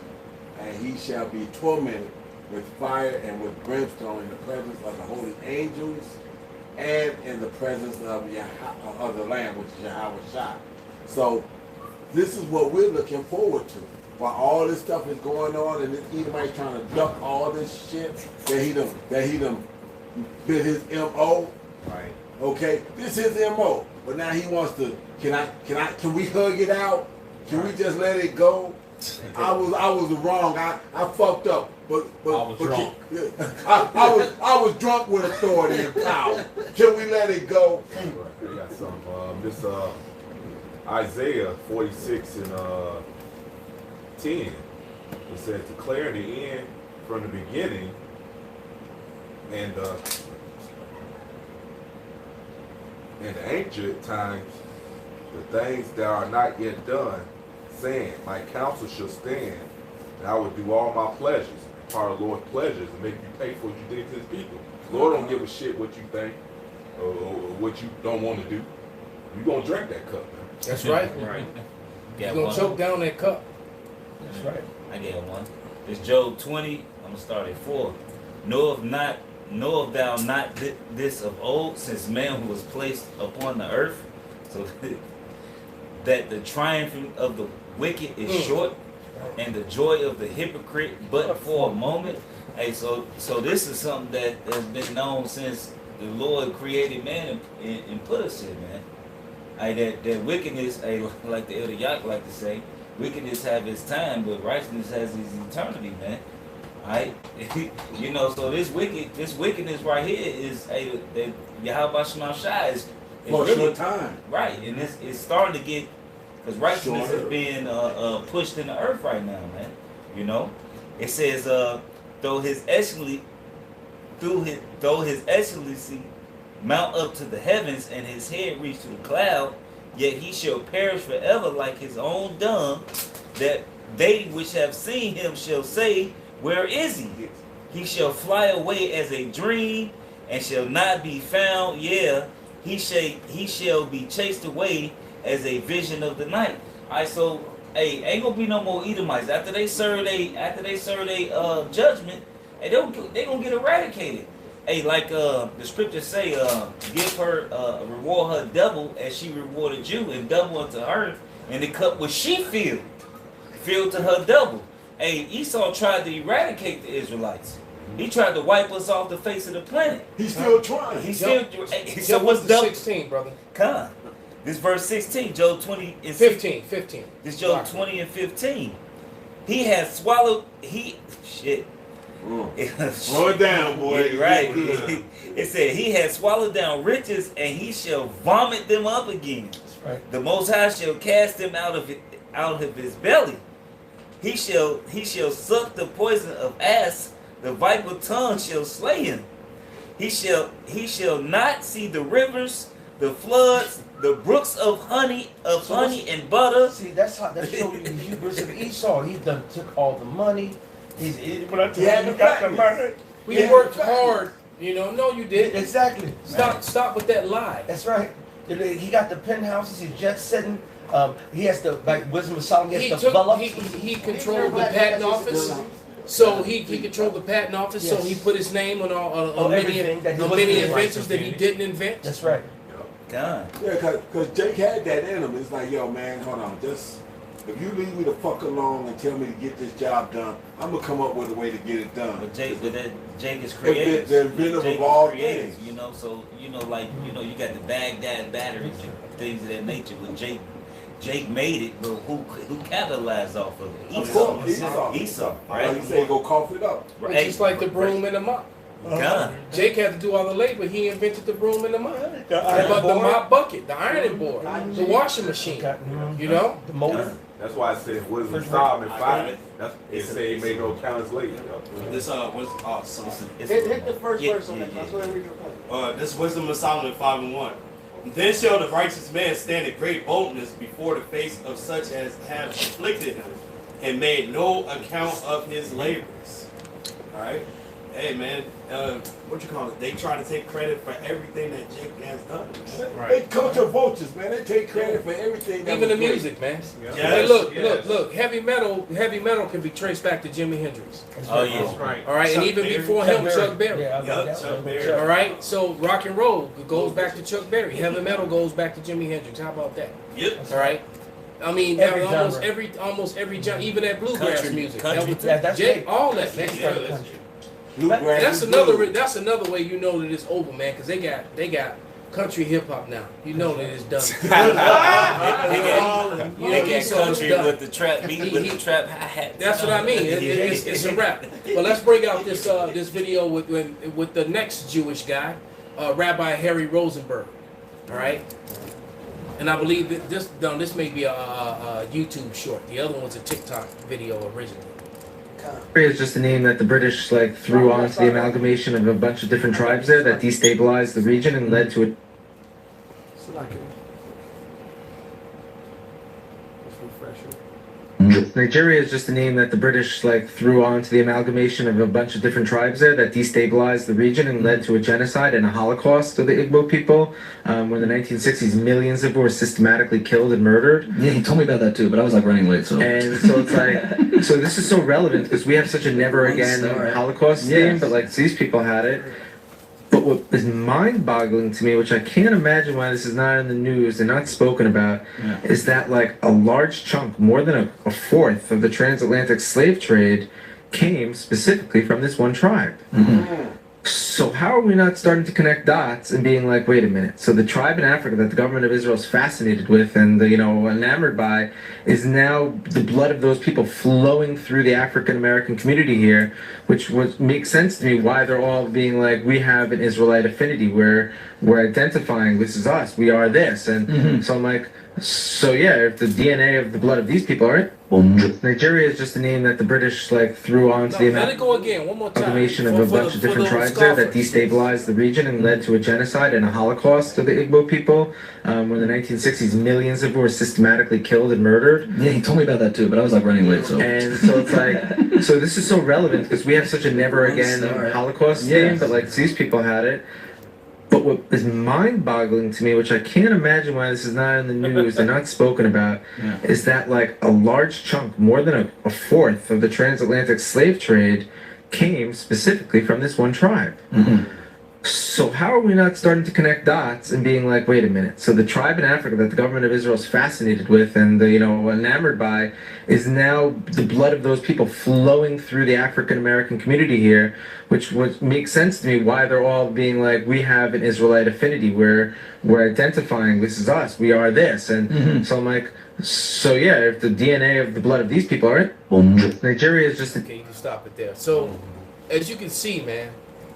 and he shall be tormented with fire and with brimstone in the presence of the holy angels and in the presence of the Lamb, which is Yahweh Shai. So this is what we're looking forward to. While all this stuff is going on, and Edomite trying to duck all this shit that he done been his MO. Right. Okay, this is MO. But now he wants to. Can we hug it out? Can we just let it go? I was wrong. I fucked up. But I was drunk. I was drunk with authority and power. Can we let it go? We got some. This Isaiah 46 and 10. It says, declare the end from the beginning, and in the ancient times, the things that are not yet done, saying, my counsel shall stand, and I will do all my pleasures, part of the Lord's pleasures, and make you pay for what you did to his people. The Lord don't give a shit what you think or what you don't want to do. You gonna drink that cup, man. That's right. Right. You're Got gonna one. choke down that cup. That's right. I got one. It's Job 20. I'm gonna start at 4. Knoweth thou not this of old, since man who was placed upon the earth, so that the triumphing of the wicked is short, and the joy of the hypocrite but for a moment. Hey, so this is something that has been known since the Lord created man and put us here, man. That wickedness, like the Elder Yak like to say, wickedness have its time, but righteousness has its eternity, man. Alright? You know, so this wickedness right here is that Yahweh Shema Shai is For a really short time. right, and it's starting to get, because righteousness Shorter. is being pushed in the earth right now, man. You know, It says, though his excellency mount up to the heavens, and his head reach to the cloud, yet he shall perish forever like his own dung, that they which have seen him shall say, where is he? He shall fly away as a dream, and shall not be found. Yeah, he shall be chased away as a vision of the night. Alright, so hey, ain't gonna be no more Edomites after they serve they judgment. Hey, they gonna get eradicated. Hey, like the scriptures say, give her reward her double as she rewarded you, and double unto her, and the cup which she filled to her double. Hey, Esau tried to eradicate the Israelites. He tried to wipe us off the face of the planet. He's still trying. He's still. So what's the double? 16, brother? Con. This verse 16, Job 20 and 15. This Job 20 and 15. He has swallowed. Shit. Slow it down, boy. Yeah, right. It said he has swallowed down riches, and he shall vomit them up again. That's right. The Most High shall cast them out of his belly. He shall suck the poison of asp. The viper tongue shall slay him. He shall not see the rivers, the floods, the brooks of honey and butter. See, that's showing you the hubris of Esau. He done took all the money. He got the money. We worked hard, you know. No, you didn't. Exactly. Stop with that lie. That's right. He got the penthouses. He's jet setting. He has the, like Wisdom of Solomon. He controlled the patent office. So he controlled the patent office. Yes. So he put his name on many inventions that he didn't invent. That's right. God. Yeah, cause Jake had that in him. It's like, yo, man, hold on, just if you leave me the fuck alone and tell me to get this job done, I'm gonna come up with a way to get it done. But Jake is creative. The inventive of all things. You know, so you got the Baghdad batteries and things of that nature. But Jake made it, but who capitalized off of it? Esau, right? Like you say, go cough it up. Right. It's just like the broom and the mop. Jake had to do all the labor. He invented the broom and the mop. The mop bucket, the ironing board, the washing machine. You know, the motor. That's why I said Wisdom of Solomon 5. It said he made no talents later. This Hit the first verse on that. That's what I read your point. This Wisdom of Solomon 5:1. Then shall the righteous man stand in great boldness before the face of such as have afflicted him, and made no account of his labors. All right. Hey man, what you call it? They try to take credit for everything that Jake has done. Right. They culture vultures, man. They take credit for everything. Even the music, man. Yes. Hey, look. Heavy metal can be traced back to Jimi Hendrix. Oh yeah, that's right. All right, Chuck and even Berry. before him, Chuck Berry. Chuck Berry. All right, so rock and roll goes back to Chuck Berry. Heavy metal goes back to Jimi Hendrix. How about that? Yep. All right. I mean, almost every genre, even that bluegrass music. That's Jake, all that. That's another way you know that it's over, man, because they got country hip hop now. You know that it's done. They got country with the trap beat, with the trap hi-hat. That's what I mean. It's a rap. But let's bring out this video with the next Jewish guy, Rabbi Harry Rosenberg. All right. And I believe that this may be a YouTube short. The other one's a TikTok video originally. Is just a name that the British threw onto the amalgamation of a bunch of different tribes there that destabilized the region and led to a Nigeria is just a name that the British threw onto the amalgamation of a bunch of different tribes there that destabilized the region and led to a genocide and a Holocaust of the Igbo people. When in the 1960s, millions of them were systematically killed and murdered. Yeah, he told me about that too, but I was running late. So it's so this is so relevant because we have such a never again Holocaust theme, but these people had it. But what is mind-boggling to me, which I can't imagine why this is not in the news and not spoken about, is that a large chunk, more than a fourth of the transatlantic slave trade came specifically from this one tribe. Mm-hmm. So how are we not starting to connect dots and being wait a minute, so the tribe in Africa that the government of Israel is fascinated with and enamored by is now the blood of those people flowing through the African American community here, which would make sense to me why they're all being we have an Israelite affinity, where we're identifying this is us, we are this, and so I'm So yeah, if the DNA of the blood of these people aren't, Nigeria is just a name that the British like threw onto the let it go again one more time. amalgamation of a bunch of different tribes there that destabilized the region and led to a genocide and a Holocaust of the Igbo people. In the 1960s, millions of them were systematically killed and murdered. Yeah, he told me about that too, but I was like running late, so. And so it's like, so this is so relevant because we have such a never again Holocaust theme, but like these people had it. But what is mind-boggling to me, which I can't imagine why this is not in the news and not spoken about, is that like a large chunk, more than a fourth of the transatlantic slave trade came specifically from this one tribe. So how are we not starting to connect dots and being like, wait a minute, so the tribe in Africa that the government of Israel is fascinated with and enamored by is now the blood of those people flowing through the African American community here, which would make sense to me why they're all being like, we have an Israelite affinity, we're identifying, this is us, we are this. And so I'm like, so yeah, if the DNA of the blood of these people aren't, Nigeria is just Okay, you can stop it there. So as you can see, man,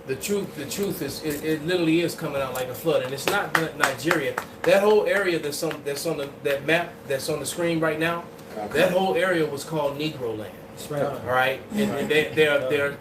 the truth is it literally is coming out like a flood, and it's not Nigeria. That whole area that's on that map that's on the screen right now, that whole area was called Negro Land. That's right. All right, and they're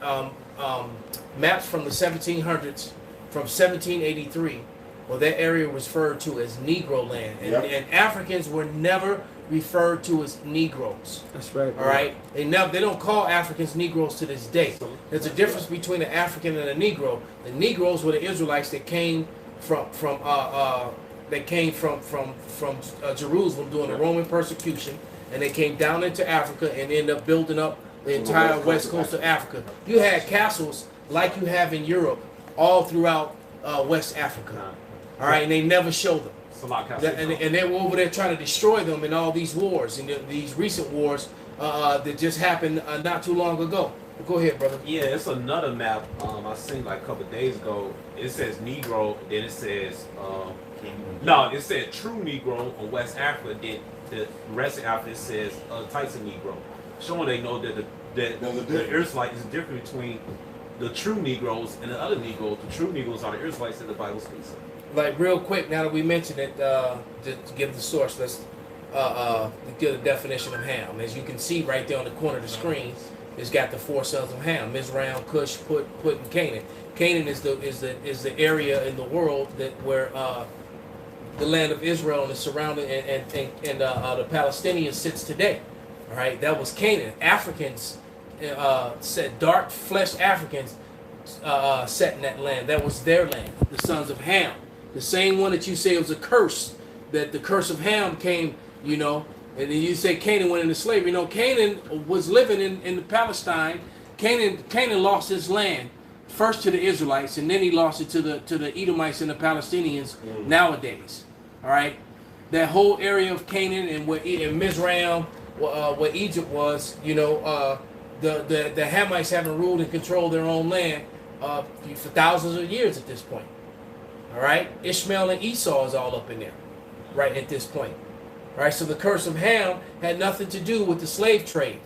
maps from the 1700s, from 1783. Well, that area was referred to as Negro Land, and Africans were never referred to as Negroes. That's right. All right, they don't call Africans Negroes to this day. There's a difference between an African and a Negro. The Negroes were the Israelites that came from Jerusalem during the Roman persecution, and they came down into Africa and ended up building up the entire west coast of Africa. You had castles like you have in Europe all throughout West Africa. All right, and they never showed them. And they were over there trying to destroy them in all these wars, and these recent wars that just happened not too long ago. Go ahead, brother. Yeah, it's another map I seen like a couple of days ago. It says Negro, then it says no, it said True Negro on West Africa. Then the rest of Africa it says types of Negro, showing they know that the Israelite is different between the true Negroes and the other Negroes. The true Negroes are the Israelites that the Bible speaks of. Like real quick, now that we mentioned it, to give the source, let's give the definition of Ham. As you can see right there on the corner of the screen, it's got the four sons of Ham: Mizraim, Cush, Put, and Canaan. Canaan is the area in the world where the land of Israel and the surrounding and the Palestinians sits today. All right, that was Canaan. Africans, dark fleshed Africans, sat in that land. That was their land. The sons of Ham. The same one that you say was a curse, that the curse of Ham came, and then you say Canaan went into slavery. Canaan was living in Palestine. Canaan lost his land first to the Israelites, and then he lost it to the Edomites and the Palestinians nowadays. All right, that whole area of Canaan and in Mizraim, where Egypt was, the Hamites haven't ruled and controlled their own land for thousands of years at this point. All right, Ishmael and Esau is all up in there, right at this point. All right, so the curse of Ham had nothing to do with the slave trade.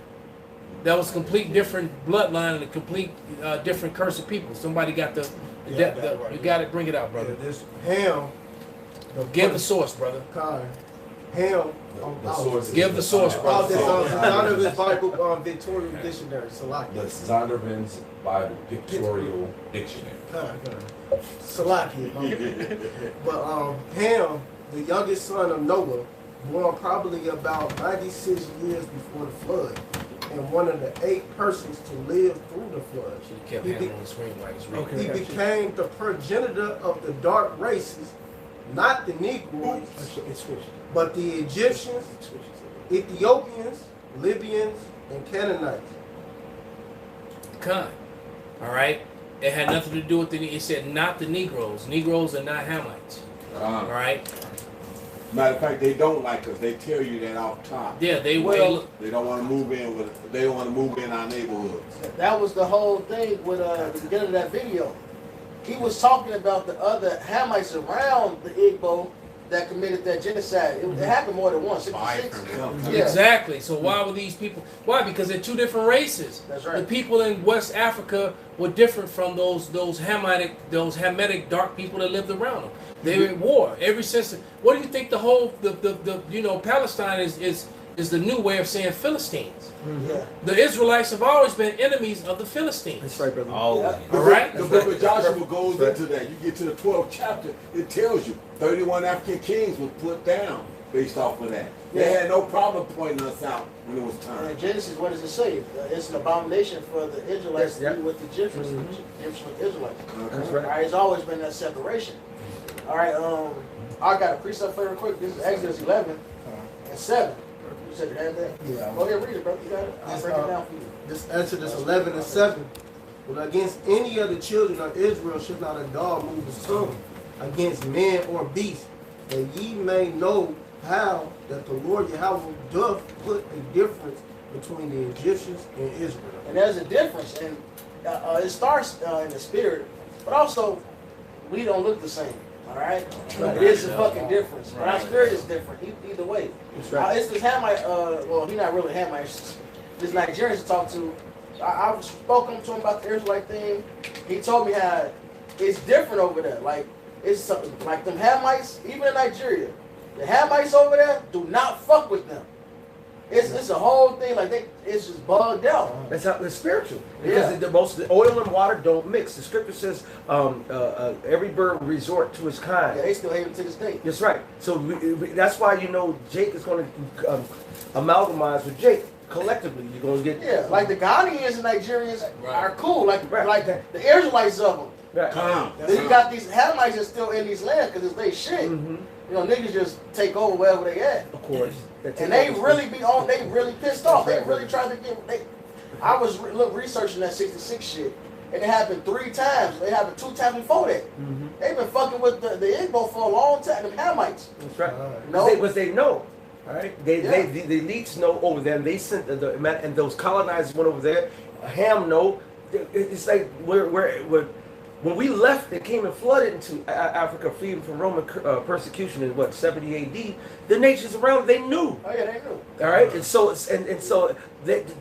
That was a complete different bloodline and a complete different curse of people. Somebody got you got it. Bring it out, brother. Yeah, this Ham. Give the source, brother. Ham. Give the source, brother. Zondervan's Bible Victorial Dictionary. Salaki. The Zondervan's Bible Pictorial Dictionary. Salaki. But Ham, the youngest son of Noah, born probably about 96 years before the flood, and one of the 8 persons to live through the flood. He became the progenitor of the dark races, not the Negroes, but the Egyptians, Ethiopians, Libyans, and Canaanites. All right? It had nothing to do with it said not the Negroes. Negroes are not Hamites. All right? Matter of fact, they don't like us. They tell you that off top. Yeah, they will. They don't want to move in They don't want to move in our neighborhoods. That was the whole thing with the beginning of that video. He was talking about the other Hamites around the Igbo that committed that genocide. It happened more than once. 66. Yeah. Exactly. So why were these people? Why? Because they're two different races. That's right. The people in West Africa were different from those Hamitic dark people that lived around them. They were at war ever since. What do you think the whole Palestine is the new way of saying Philistines? Yeah. The Israelites have always been enemies of the Philistines. That's right, brother. Always. All right. The book of Joshua goes into that. You get to the 12th chapter, it tells you 31 African kings was put down based off of that. They had no problem pointing us out when it was time. In Genesis, what does it say? It's an abomination for the Israelites to be with the Egyptians, Egyptians with the Israelites. That's right. All right, it's always been that separation. All right, I got a precept for you real quick. This is Exodus 11 and 7. You said you had that? Yeah. Go ahead, read it, bro. You got it? I'll break it down for you. This Exodus 11 and 7. But against any of the children of Israel should not a dog move his tongue against man or beast, that ye may know how that the Lord Yahweh doth put a difference between the Egyptians and Israel. And there's a difference, and it starts in the spirit, but also we don't look the same. All right, it is a fucking difference. But our spirit is different. Either way, it's this Hamite. Well, he's not really Hamite. This Nigerian to talk to. I spoke to him about the Israelite thing. He told me how it's different over there. Like it's something like them Hamites, even in Nigeria. The Hamites over there do not fuck with them. It's a whole thing. Like it's just bugged out. That's how it's spiritual. Because the oil and water don't mix. The scripture says every bird resort to its kind. Yeah, they still hate him to this day. That's right. So that's why Jake is going to amalgamize with Jake. Collectively, you're going to get like the Ghanaians and Nigerians are cool. Like the Israelites of them. Right. Then you got these Hamites that's still in these lands because it's they shit. Niggas just take over wherever they at. Of course. And they really they really pissed off. They really tried to get. I was researching that 66 shit, and it happened 3 times. They happened 2 times before that. They've been fucking with the Igbo for a long time. The Hamites. That's right. But they know. All right. The elites know over there. And they sent and those colonizers went over there. Ham know. It's like when we left, they came and flooded into Africa, freedom from Roman persecution in 70 A.D. The nations around, they knew. Oh yeah, they knew. All right, and so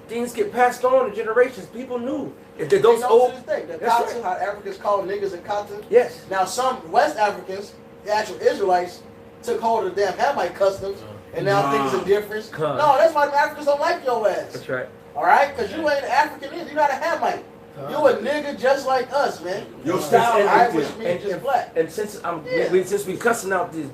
things get passed on to generations. People knew. Those old. The Kata, how Africans call niggas and Kata. Yes. Now some West Africans, the actual Israelites, took hold of the damn Hamite customs, and now things are different. No, that's why the Africans don't like your ass. That's right. All right, because you ain't an African either. You're not a Hamite. You a nigga just like us, man. Your style, which means just black. And since since we cussing out these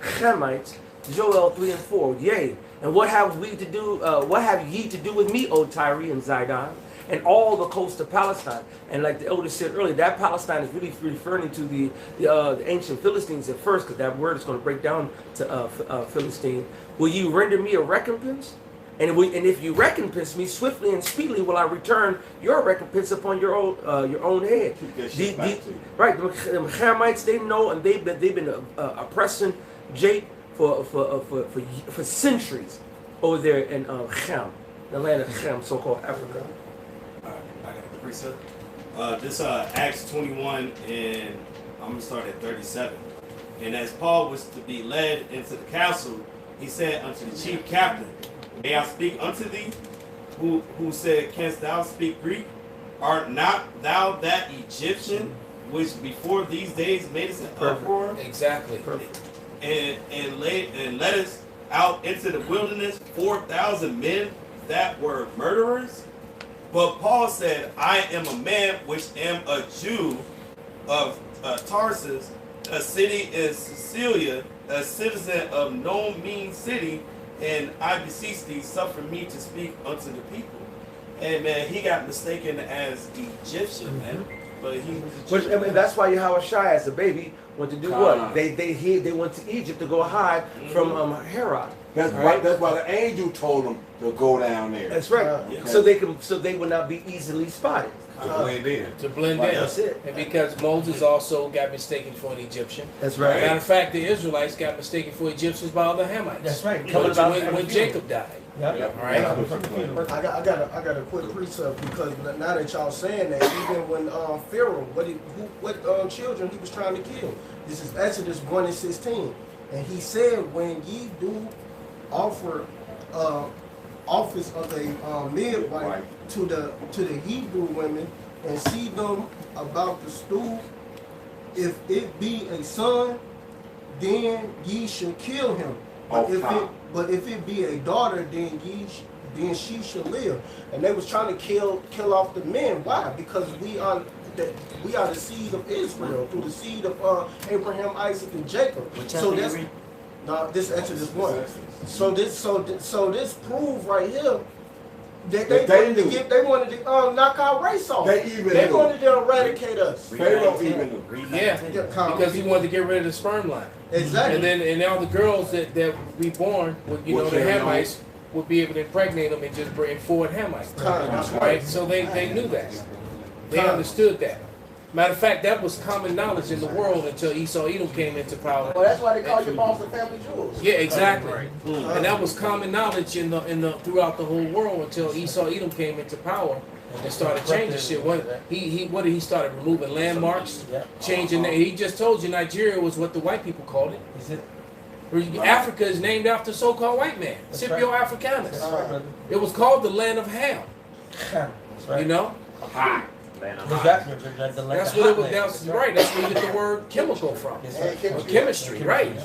Hamites, Joel 3 and 4, yea. And what have we to do? What have ye to do with me, O Tyre and Zidon, and all the coast of Palestine? And like the elder said earlier, that Palestine is really referring to the ancient Philistines at first, because that word is going to break down to Philistine. Will you render me a recompense? And if you recompense me swiftly and speedily, will I return your recompense upon your own head? Right, the Hamites, they know, and they've been oppressing Jake for centuries over there in Ham, the land of Ham, so-called Africa. I got the precept. This Acts 21, and I'm gonna start at 37. And as Paul was to be led into the council, he said unto the chief captain, May I speak unto thee? Who said, Canst thou speak Greek? Art not thou that Egyptian which before these days made us an uproar? Exactly. And led us out into the wilderness 4,000 men that were murderers? But Paul said, I am a man which am a Jew of Tarsus, a city in Sicilia, a citizen of no mean city, and I beseech thee, suffer me to speak unto the people. And man, he got mistaken as Egyptian, man. But he was that's why Yahweh Shai, as a baby, went to do what? They went to Egypt to go hide from Herod. That's right. That's why the angel told them to go down there. That's right. So they would not be easily spotted. To blend in. To blend in. That's it. And because Moses also got mistaken for an Egyptian. That's right. Matter of fact, the Israelites got mistaken for Egyptians by other Hamites. That's right. When Jacob died. Yeah. All right. I got a quick precept because now that y'all saying that, even when Pharaoh, what children he was trying to kill. This is Exodus 1:16, and he said, when ye do offer office of a midwife to the Hebrew women and see them about the stool, if it be a son, then ye should kill him. But if it be a daughter, then she shall live. And they was trying to kill off the men. Why? Because we are the seed of Israel through the seed of Abraham, Isaac, and Jacob. So that's this Exodus 1. So this prove right here that they wanted to knock our race off. They wanted to eradicate us. Pharaoh even knew. Yeah, because he wanted to get rid of the sperm line. Exactly. And all the girls that we born, with, the Hamites, would be able to impregnate them and just bring forward Hamites. Right? So they knew that. They understood that. Matter of fact, that was common knowledge in the world until Esau Edom came into power. Well, that's why they call your boss the family jewels. Yeah, exactly. And that was common knowledge in the throughout the whole world until Esau Edom came into power and started changing shit. What did he start removing landmarks, changing? He just told you Nigeria was what the white people called it. Is it? Africa is named after so-called white man, Scipio Africanus. It was called the land of Ham. You know. That's what it was. That's right. That's where you get the word chemical from. Or chemistry, right?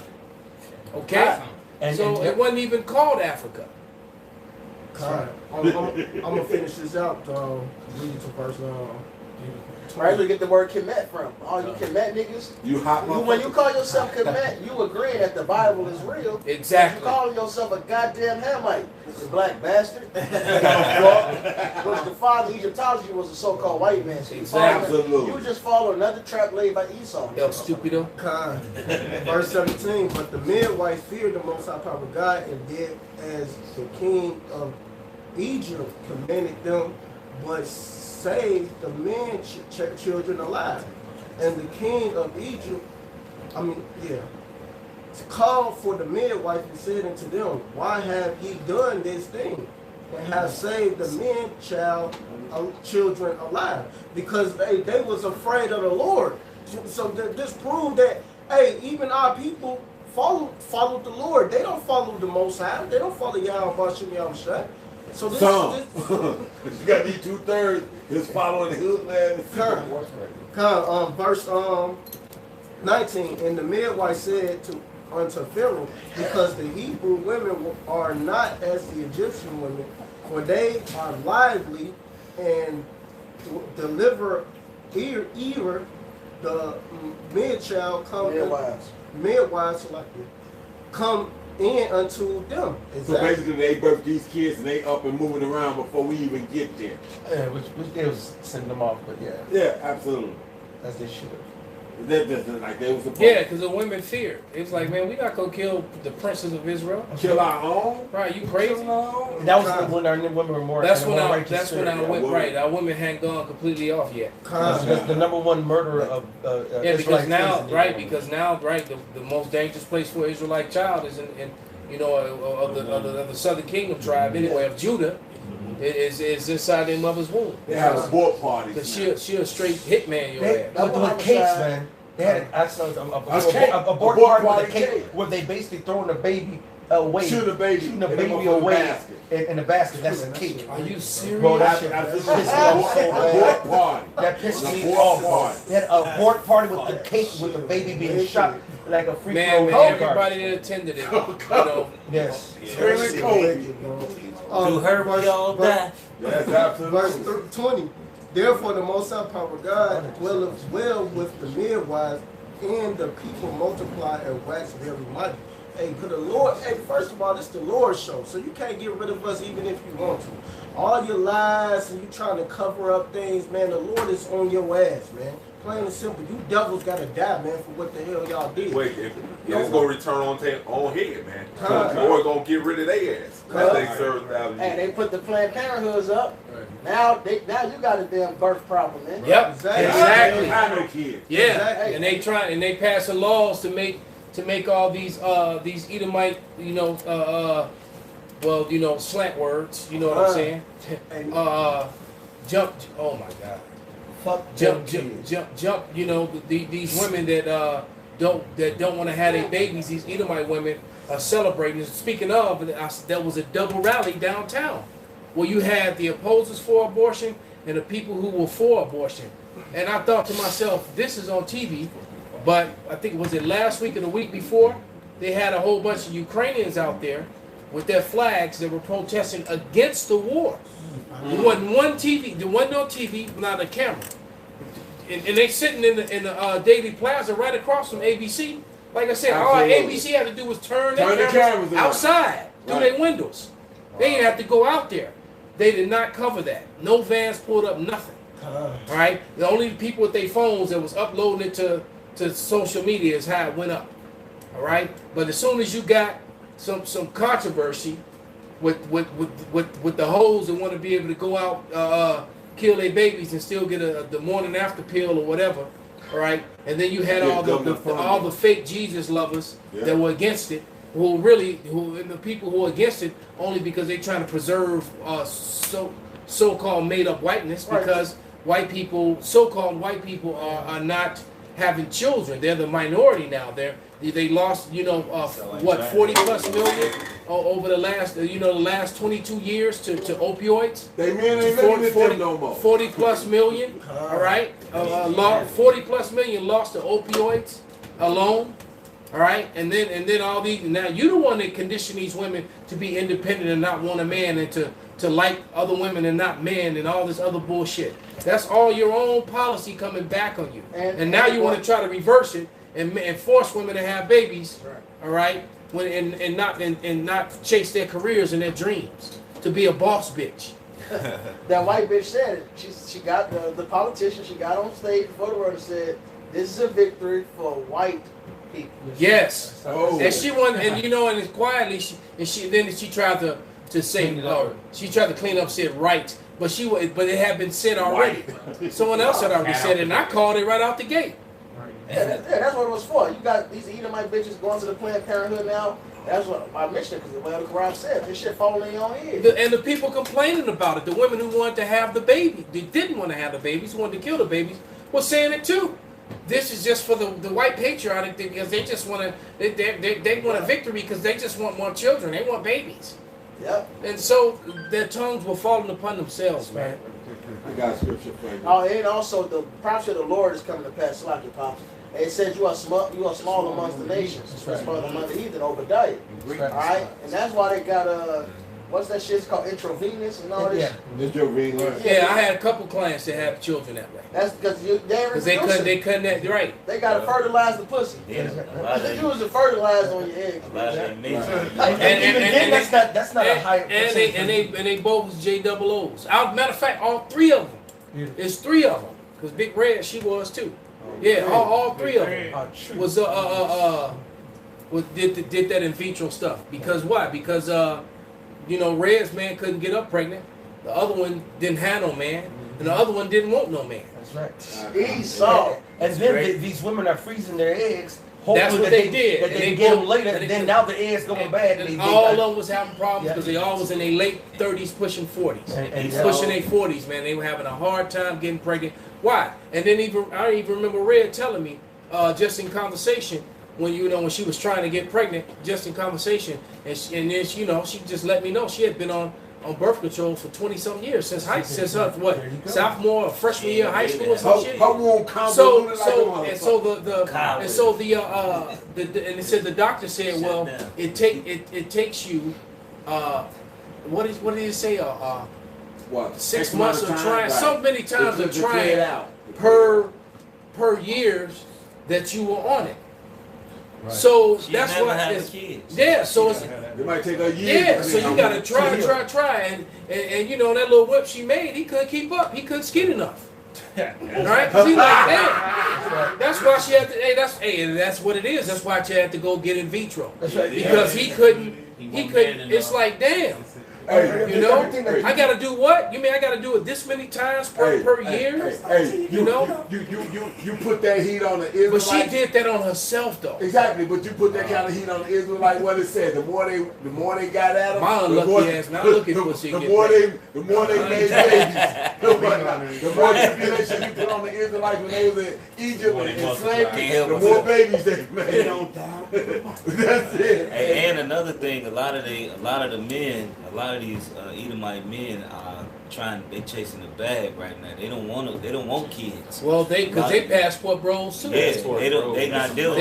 Okay. So it wasn't even called Africa. I'm gonna finish this out. Read it to verse. Right, where you get the word Kemet from. All you Kemet niggas. When you call yourself Kemet, you agree that the Bible is real. Exactly. You call yourself a goddamn Hamite, you black bastard. Because the father of Egyptology was a so-called white man. So exactly. You just follow another trap laid by Esau. El stupido. Verse 17. But the midwife feared the Most High Power God and did as the king of Egypt commanded them, but saved the men children alive. And the king of Egypt, called for the midwife and said unto them, why have ye done this thing and have saved the men children alive? Because they was afraid of the Lord. So this proved that, hey, even our people follow the Lord. They don't follow the Most High. They don't follow Yahweh Bashim Yahushua. So this you got these 2/3 is following the hood land. Verse 19, and the midwife said unto Pharaoh, because the Hebrew women are not as the Egyptian women, for they are lively and deliver ear the midchild come midwives come in unto them. Exactly. So basically they birth these kids and they up and moving around before we even get there. Yeah, which they was sending them off, but yeah. Yeah, absolutely. As they should have. Like they was supposed Yeah, because the women feared. It was like, man, we not gonna kill the princes of Israel. Kill our own? Right, you crazy? That was when our women were more. That's when our women hadn't gone completely off yet. That's the number one murderer of because now, the most dangerous place for an Israelite child is in of the southern kingdom tribe anyway of Judah. Is inside their mother's womb. They have abort parties. Because she a straight hitman, your ass. They doing cakes, man. They had a abort party with a cake where they basically throwing the baby away. Shooting the baby away in the basket. That's a cake. Are you serious? Bro, that shit pissed me off so bad. That pissed me off. They had an abort party with the cake with the baby being shot like a freak. Man, everybody that attended it, Yes. Really cold. To her we all die. Yes, absolutely. Verse 20. Therefore the Most High Power God dwelleth well with the midwives, and the people multiply and wax very mighty. Hey, could the Lord, first of all, this is the Lord's show, so you can't get rid of us even if you want to. All your lies and you trying to cover up things, man, the Lord is on your ass, man. Plain and simple. You devils gotta die, man, for what the hell y'all did. Wait, it's gonna return on head, man. The Lord gonna get rid of their ass. Hey, they put the Planned Parenthoods up. Now you got a damn birth problem, man. Yep, exactly. I know kids. Yeah, Exactly. and they passing laws to make all these Edomite, well, you know, slant words. You know what I'm saying? Jump. Oh my God. Fuck Jump. You know, these women that don't want to have their babies. These Edomite women are celebrating. Speaking of, there was a double rally downtown where you had the opposers for abortion and the people who were for abortion. And I thought to myself, this is on TV, but I think was it last week or the week before, they had a whole bunch of Ukrainians out there with their flags that were protesting against the war. There wasn't one TV, there wasn't no TV, not a camera. And they sitting in the Daily Plaza right across from ABC. Like I said, all ABC had to do was turn their cameras outside through their windows. They didn't have to go out there. They did not cover that. No vans pulled up, nothing. All right? The only people with their phones that was uploading it to social media is how it went up. All right? But as soon as you got some controversy with the hoes that want to be able to go out, kill their babies and still get the morning after pill or whatever, all right? And then you had all the fake Jesus lovers that were against it, and the people who are against it only because they're trying to preserve so-called made-up whiteness, because white people, so-called white people are not having children. They're the minority now. They lost, 40 plus million over the last 22 years to opioids. They men ain't living with them no more. 40 plus million, all right? 40 plus million lost to opioids alone, all right? And then all these, now you're the one that conditioned these women to be independent and not want a man, and to like other women and not men, and all this other bullshit. That's all your own policy coming back on you. And now you want to try to reverse it and force women to have babies, all right? And not chase their careers and their dreams to be a boss bitch. That white bitch said it. She got the politician. She got on stage before the world and said, "This is a victory for white people." Yes. And she won, and and it's quietly she tried to say she tried to clean up, said right, but it had been said already. Someone else had already said it, and I called it right out the gate. Yeah, that's what it was for. You got these Edomite bitches going to the Planned Parenthood now. That's what I mentioned, because the Quran said this shit falling in your head. And the people complaining about it, the women who wanted to have the baby, they didn't want to have the babies, wanted to kill the babies, were saying it too. This is just for the white patriotic thing, because they just want they want a victory because they just want more children. They want babies. Yep. And so their tongues were falling upon themselves, man. I got scripture for you. Oh, and also the prophecy of the Lord is coming to pass. Like your pops. It says you are small amongst the nations. That's part among the heathen, Obadiah. All right, and that's why they got what's that shit? It's called intravenous and all this. Intravenous. Yeah, I had a couple clients that have children that way. That's because they couldn't. Right. They got to fertilize the pussy. Yeah. The Jews are fertilized on your egg. And that's not a high. And they both was JOOs. Matter of fact, all three of them. It's three of them. Because Big Red, she was too. Yeah, all three of them was did that in vitro stuff. Because why? Because Red's man couldn't get up pregnant. The other one didn't have no man, and the other one didn't want no man. That's right. Esau. And then these women are freezing their eggs. That's what they did. That they get them later, and then now the eggs going bad. And all of them was having problems because they all was in their late 30s, pushing 40s. Pushing their 40s, man. They were having a hard time getting pregnant. Why? And then I even remember Red telling me, just in conversation, when she was trying to get pregnant, just in conversation, and then she just let me know she had been on birth control for 20-something years since her sophomore or freshman year of high school or some shit. And it said the doctor said, well, it takes you what did it say? 6 months of trying, so many times of trying per years that you were on it. Right. So that's why so it's it might take a year. Yeah, so you gotta try, and that little whip she made, he couldn't keep up. He couldn't skid enough. Right? Cause he like, damn. That's why she had to. That's what it is. That's why she had to go get in vitro. That's right. Because he couldn't. It's like, damn. Hey, You know, hey, I gotta do what? You mean I gotta do it this many times per year? Hey, You know? You put that heat on the But Israelites. she did that on herself though. Exactly, but you put that kind of heat on the Israelites. What it said, the more they got at them, My unlucky ass, man, I'm looking for she the get more pregnant. the more they made babies. The more tribulation you put on the Israelites when they was in Egypt and slavery, the more babies they made. That's it. And another thing, a lot of the men, a lot of these Edomite men are they chasing the bag right now. They don't want kids. Well, because they passport bros too. Yeah, they not dealing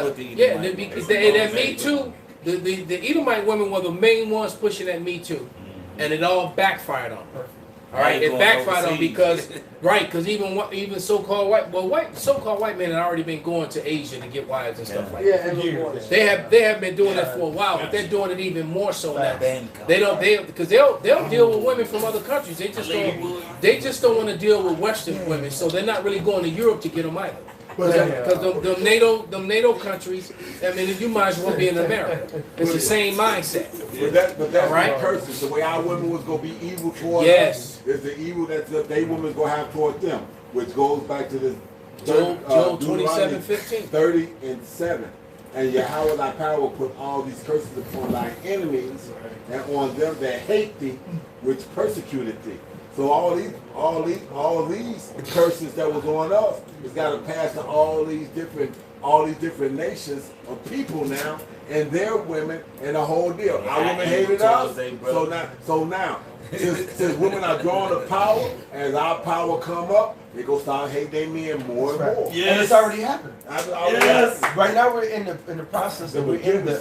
with the Edomite. Yeah, because that Me Too, the Edomite women were the main ones pushing that Me Too, and it all backfired on her. All right, it backfired on because even so-called white men had already been going to Asia to get wives and stuff like that. They have been doing that for a while, but they're doing it even more so now. Because they'll deal with women from other countries. They just don't want to deal with Western women, so they're not really going to Europe to get them either. Because them NATO countries, I mean, you might as well be in America. It's the same mindset. But that's right? Curses. The way our women was going to be evil towards us is the evil that they women going to have towards them, which goes back to this Job 27:15. 30 and 7. And Yahweh thy power put all these curses upon thy enemies and on them that hate thee, which persecuted thee. So all these curses that was on us has got to pass to all these different nations of people now, and their women, and the whole deal. Our women hated us, so now, since women are drawing the power, as our power come up, they go start hating their men more and more. Yes. And it's already happened. Right now we're in the process that we're in the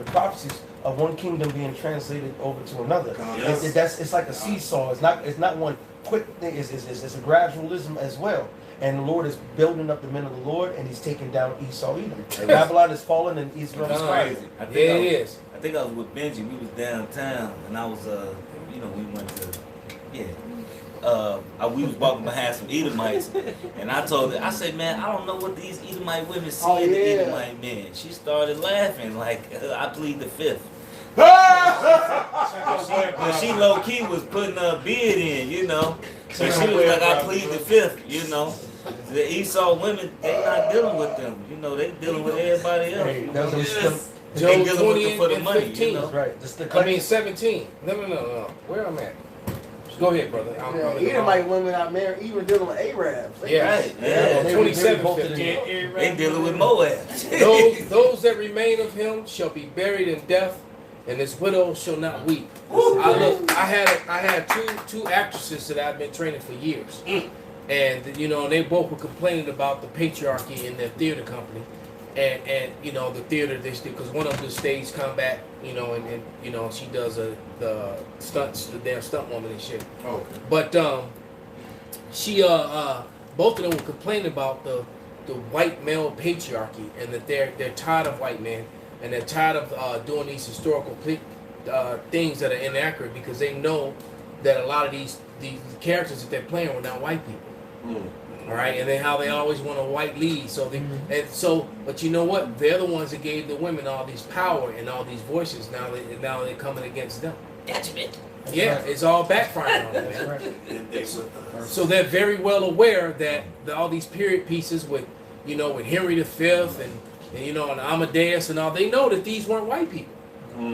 prophecies of one kingdom being translated over to another. Yes. It's like a seesaw. It's not one quick thing. It's a gradualism as well. And the Lord is building up the men of the Lord, and He's taking down Esau Edom. Babylon is fallen, and Israel is rising. I think I was with Benji. We was downtown, and I was we went to we was walking behind some Edomites, and I said, man, I don't know what these Edomite women see in the Edomite men. She started laughing like, I plead the fifth. But she low key was putting her beard in, So she was like, I plead the fifth, The Esau women, they not dealing with them, they dealing with everybody else. Job 20 and money, 15. Right. I mean 17. No. Where I'm at? Go ahead, brother. Edomite women out there even dealing with Arabs. Yeah. 27:15. They dealing with Moab. Those that remain of him shall be buried in death, and his widow shall not weep. I had two actresses that I've been training for years, and they both were complaining about the patriarchy in their theater company, and the theater because one of them does stage combat, and she does the stunts, the damn stunt woman and shit. Okay. But she both of them were complaining about the white male patriarchy, and that they're tired of white men, and they're tired of doing these historical things that are inaccurate, because they know that a lot of these characters that they're playing were not white people. All right, and then how they always want a white lead. But you know what? They're the ones that gave the women all these power and all these voices. Now they're coming against them. Yeah, it's all backfiring on them, man. So they're very well aware that all these period pieces with Henry V and Amadeus and all, they know that these weren't white people.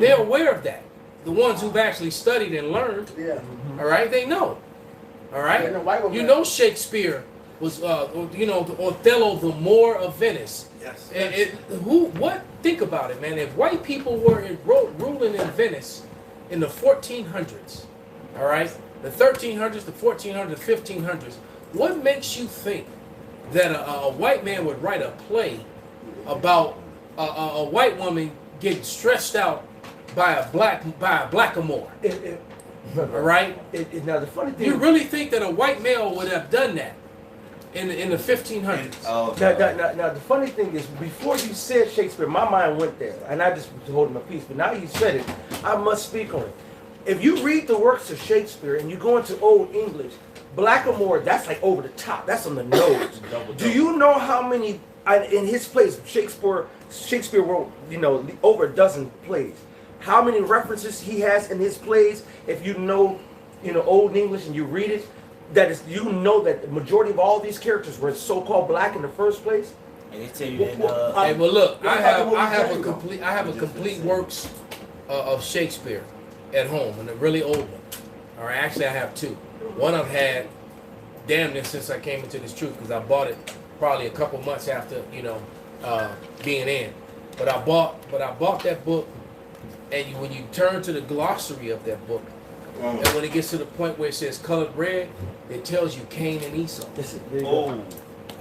They're aware of that. The ones who've actually studied and learned. Yeah. All right, they know. All right. Shakespeare was Othello, the Moor of Venice. Yes. And think about it, man. If white people were ruling in Venice in the 1400s, all right, the 1300s, the 1400s, the 1500s, what makes you think that a white man would write a play about a white woman getting stressed out by a blackamoor? All right. Now the funny thing, you really think that a white male would have done that in the 1500s? Now the funny thing is, before you said Shakespeare, my mind went there, and I just was holding my peace. But now you said it, I must speak on it. If you read the works of Shakespeare and you go into Old English, blackamoor, that's like over the top. That's on the nose. Do you know how many in his plays Shakespeare wrote? Over a dozen plays. how many references he has in his plays. If you know Old English and you read it, that is, you know that the majority of all these characters were so-called black in the first place. And they tell you that. Hey, well, look, I have a complete works of Shakespeare at home, and a really old one. All right, actually, I have two. One I've had damn near since I came into this truth, because I bought it probably a couple months after being in. But I bought that book, and when you turn to the glossary of that book, and when it gets to the point where it says colored red, it tells you Cain and Esau.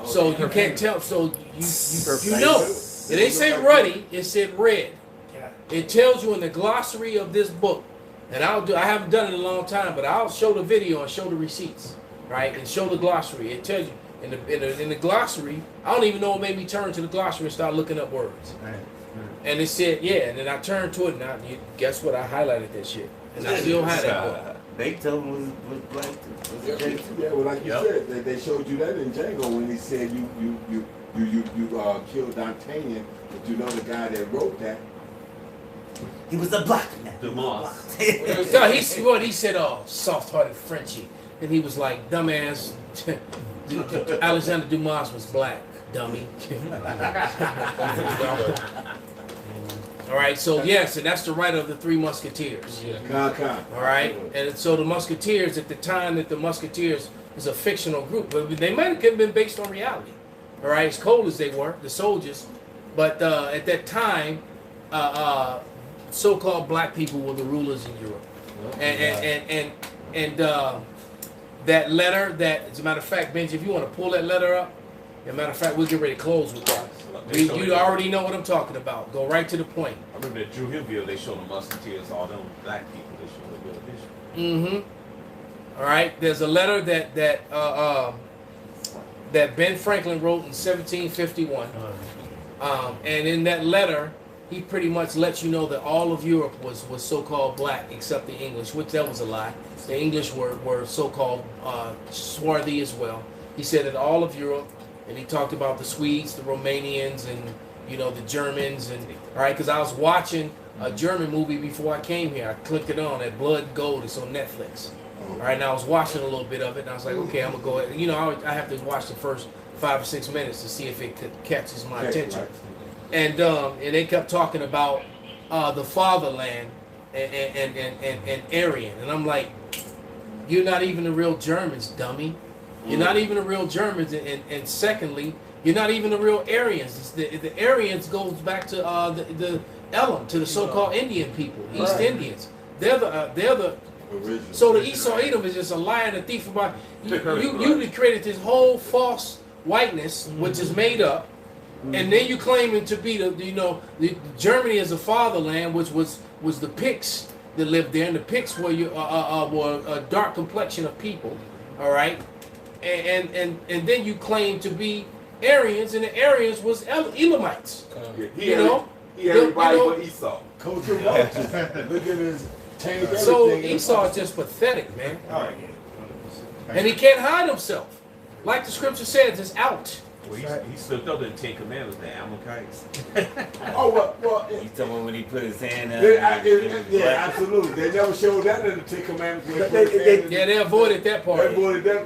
So you can't tell. So you know it ain't say ruddy. It said red. It tells you in the glossary of this book, and I haven't done it in a long time, but I'll show the video and show the receipts, right, and show the glossary. It tells you in the glossary. I don't even know what made me turn to the glossary and start looking up words. And it said, yeah, and then I turned to it, and guess what? I highlighted that shit, and I still have that book. Beethoven was black too. Yeah, well, like you said, they showed you that in Django when he said you killed D'Artagnan, but you know the guy that wrote that. He was a black man. Dumas. He said, "Oh, soft-hearted Frenchie," and he was like, "Dumbass." Alexander Dumas was black, dummy. All right, so yes, and that's the writer of the Three Musketeers. All right, and so the Musketeers, at the time that the Musketeers is a fictional group, but they might have been based on reality. All right, as cold as they were, the soldiers, but at that time, so-called black people were the rulers in Europe, and that letter. That, as a matter of fact, Benji, if you want to pull that letter up, as a matter of fact, we'll get ready to close with that. You already know what I'm talking about. Go right to the point. I remember that Drew Hillville, they showed the Musketeers, all them black people, they showed the real history. All right, there's a letter that Ben Franklin wrote in 1751, and in that letter, he pretty much lets you know that all of Europe was so-called black, except the English, which that was a lie. The English were so-called swarthy as well. He said that all of Europe. And he talked about the Swedes, the Romanians, and the Germans, and all right, because I was watching a German movie before I came here. I clicked it on at Blood and Gold. It's on Netflix. All right, and I was watching a little bit of it, and I was like, okay, I'm gonna go ahead. I have to watch the first 5 or 6 minutes to see if it catches my attention. And they kept talking about the fatherland and Aryan, and I'm like, you're not even the real Germans, dummy. You're not even the real Germans, and secondly, you're not even the real Aryans. The Aryans goes back to the Elam, to the so-called Indian people, East Indians. They're the so the Esau Edom is just a liar and a thief. About you created this whole false whiteness, which is made up, and then you claim it to be the Germany as a fatherland, which was the Picts that lived there, and the Picts were a dark complexion of people. All right. And then you claim to be Aryans, and the Aryans was Elamites. Everybody but Esau. Culture vultures. Look at his change. So Esau is just pathetic, man. And he can't hide himself. Like the scripture says, it's out. Well, he slipped up in the 10 Commandments, the Amalekites. Well, You talking about when he put his hand out? yeah, absolutely. They never showed that in the 10 Commandments. They avoided that part. They avoided that.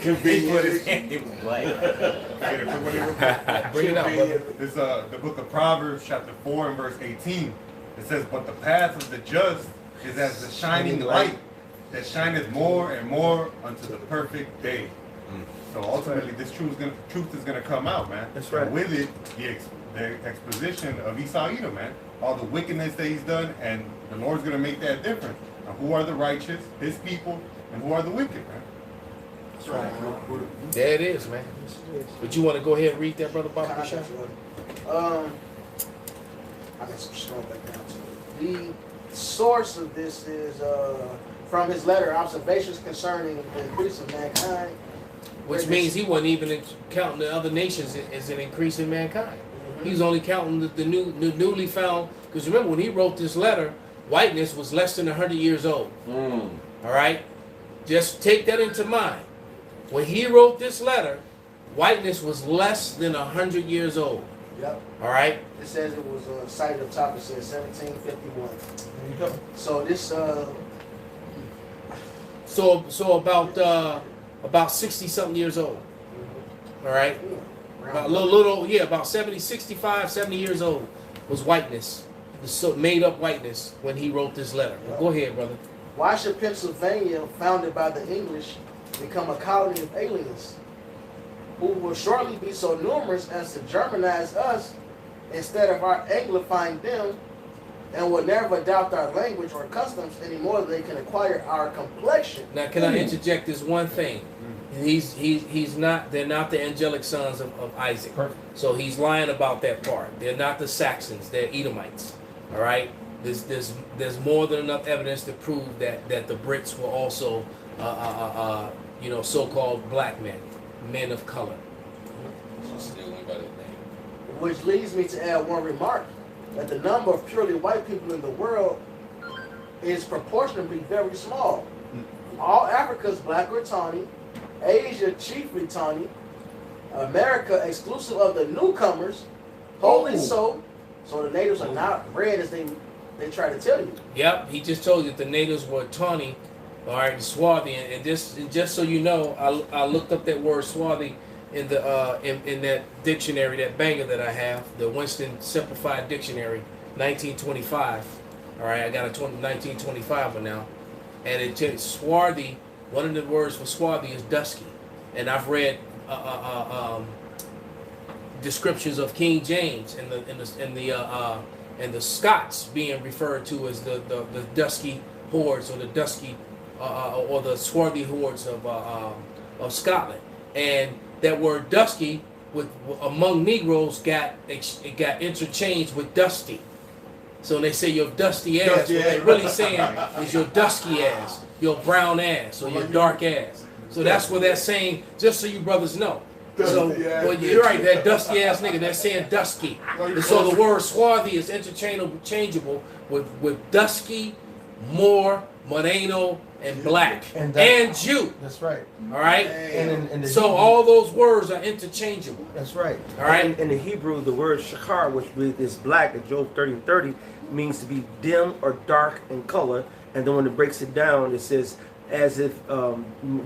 Conveniently. Bring it out, brother. It's the book of Proverbs, chapter 4 and verse 18. It says, "But the path of the just is as the shining light that shineth more and more unto the perfect day." So ultimately, this truth is gonna come out, man. That's right. And with it, the exposition of Esau Edom, man, all the wickedness that he's done, and the Lord's gonna make that difference. Now, who are the righteous, His people, and who are the wicked, man? That's right. There it is, man. But you want to go ahead and read that, Brother Bobby? I got some strong background to it. The source of this is from his letter, Observations Concerning the Increase of Mankind. Which means he wasn't even counting the other nations as an increase in mankind. He was only counting the newly found. Because remember, when he wrote this letter, whiteness was less than 100 years old. All right? Just take that into mind. When he wrote this letter, whiteness was less than 100 years old. Yep. All right. It says it was cited up top. It says 1751. There you go. So this So about 60 something years old. All right. About about 70, 65, 70 years old was whiteness. The made up whiteness when he wrote this letter. Well, go ahead, brother. Why should Pennsylvania, founded by the English, become a colony of aliens who will shortly be so numerous as to Germanize us instead of our anglifying them, and will never adopt our language or customs any more than they can acquire our complexion? Now, can I interject this one thing? He's not. They're not the angelic sons of Isaac. Perfect. So he's lying about that part. They're not the Saxons. They're Edomites. All right. There's more than enough evidence to prove that the Brits were also so-called black men of color. Which leads me to add one remark, that the number of purely white people in the world is proportionally very small. All Africa's black or tawny, Asia chiefly tawny, America exclusive of the newcomers, wholly so the natives are not red as they try to tell you. Yep, he just told you that the natives were tawny, all right, swarthy, and just so you know, I looked up that word swarthy in the in that dictionary, that banger that I have, the Winston Simplified Dictionary, 1925. All right, I got a 1925 one now, and it says swarthy. One of the words for swarthy is dusky, and I've read descriptions of King James and the Scots being referred to as the dusky hordes or the dusky or the swarthy hordes of Scotland, and that word dusky among Negroes got interchanged with dusty. So when they say your dusty ass, what they're really saying is your dusky ass, your brown ass, or your dark ass. So that's what they're saying, just so you brothers know. So, well, you're right, that dusky ass nigga, they're saying dusky. And so the word swarthy is interchangeable with dusky, Moor, Moreno, and black, and Jew. That's right. All right? And so all those words are interchangeable. That's right. All right? In the Hebrew, the word shachar, which is black, in Job 30:30, means to be dim or dark in color. And then when it breaks it down, it says as if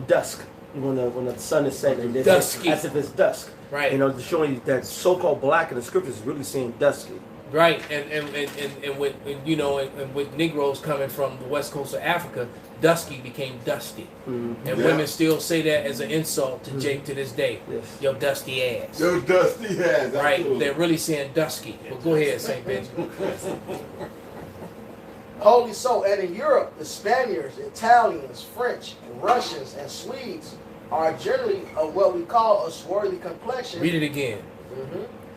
dusk, when the sun is setting. Dusky. As if it's dusk. Right. You know, showing you that so-called black in the scriptures is really saying dusky. Right, and with Negroes coming from the west coast of Africa, dusky became dusty, and women still say that as an insult to Jake to this day. Yes. Your dusty ass. Your dusty ass. Right, Absolutely. they're really saying dusky. But go ahead, St. Benjamin. Wholly so, and in Europe, the Spaniards, Italians, French, Russians, and Swedes are generally of what we call a swarthy complexion. Read it again.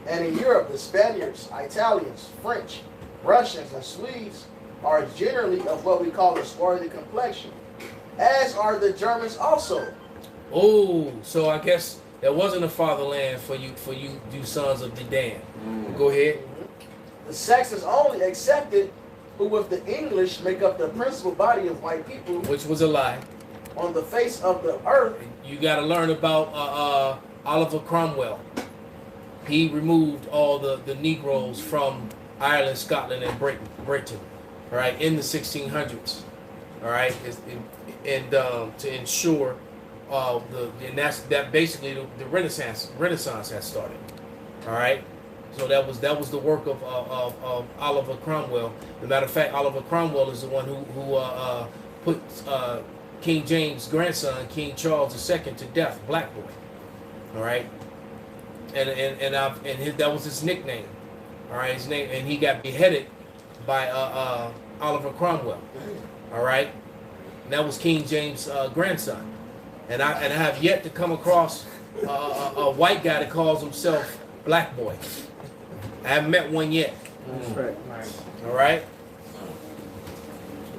And in Europe, the Spaniards, Italians, French, Russians, and Swedes are generally of what we call a swarthy complexion, as are the Germans also. Oh, so I guess there wasn't a fatherland for you sons of Dedan. Go ahead. The Saxons only accepted, who with the English make up the principal body of white people, Which was a lie. on the face of the earth. You got to learn about Oliver Cromwell. He removed all the Negroes from Ireland, Scotland, and Britain, all right, in the 1600s, all right, and to ensure that basically the Renaissance has started, all right. So that was the work of Oliver Cromwell. As a matter of fact, Oliver Cromwell is the one who put King James' grandson, King Charles II, to death, Black Boy, all right. That was his nickname, all right. His name, and he got beheaded by Oliver Cromwell, all right. And that was King James' grandson, and I have yet to come across a white guy that calls himself Black Boy. I haven't met one yet. That's right. All right.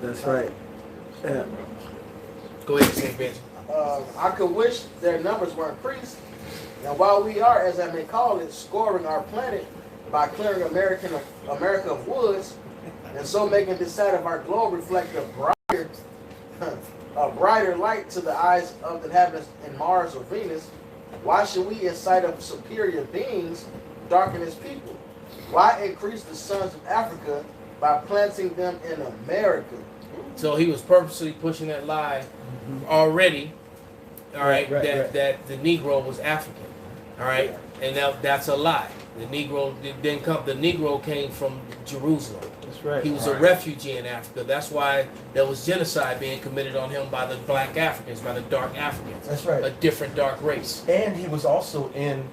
That's right. Yeah. Go ahead, St. Benjamin. I could wish their numbers were increased. And while we are, as I may call it, scoring our planet by clearing America of woods, and so making this side of our globe reflect a brighter light to the eyes of the inhabitants in Mars or Venus, why should we, in sight of superior beings, darken his people? Why increase the sons of Africa by planting them in America? So he was purposely pushing that lie already. All right, that the Negro was African. All right, and that's a lie. The Negro didn't come. The Negro came from Jerusalem. That's right. He was a refugee in Africa. That's why there was genocide being committed on him by the black Africans, by the dark Africans. That's right. A different dark race. And he was also in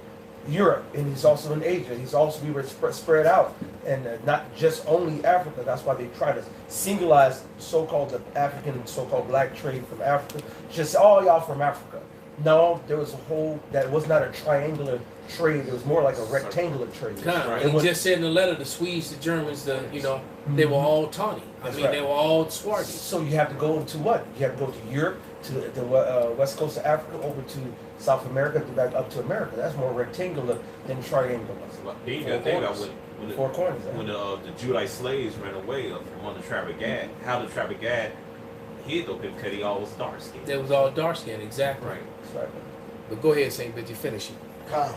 Europe, and he's also in Asia. He's also, we were spread out, and not just only Africa. That's why they try to singleize so-called the African, so-called black trade from Africa. Just all y'all from Africa. No, there was a whole, that was not a triangular trade. It was more like a rectangular trade. Right. It He was, just said in the letter, the Swedes, the Germans, they were all tawny. That's They right. were all swarthy. So you have to go to what? You have to go to Europe, to the west coast of Africa, over to South America, to back up to America. That's more rectangular than triangular. Then you got to think about when Four corners. when the Judite slaves ran away among the tribe of Gad, how the tribe of Gad hid them because he all was dark skinned. They was all dark skinned, exactly. Right. That's right. But go ahead, Saint Benji, finish it. Come.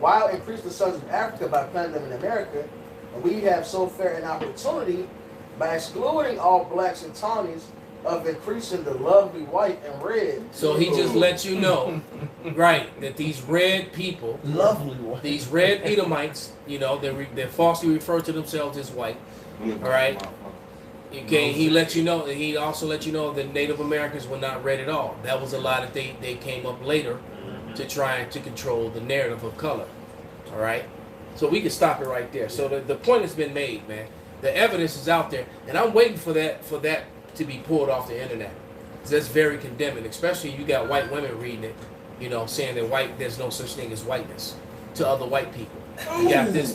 While increase the sons of Africa by planting them in America, and we have so fair an opportunity by excluding all blacks and tawnies of increasing the lovely white and red. So he just let you know, right, that these red people, lovely white, these red Edomites, they're falsely referred to themselves as white. All right. Okay, he let you know, and he also let you know that Native Americans were not red at all. That was a lie that they came up later to try to control the narrative of color. All right. So we can stop it right there. So the point has been made, man. The evidence is out there, and I'm waiting for that to be pulled off the internet. That's very condemning, especially you got white women reading it, saying that there's no such thing as whiteness to other white people. You got this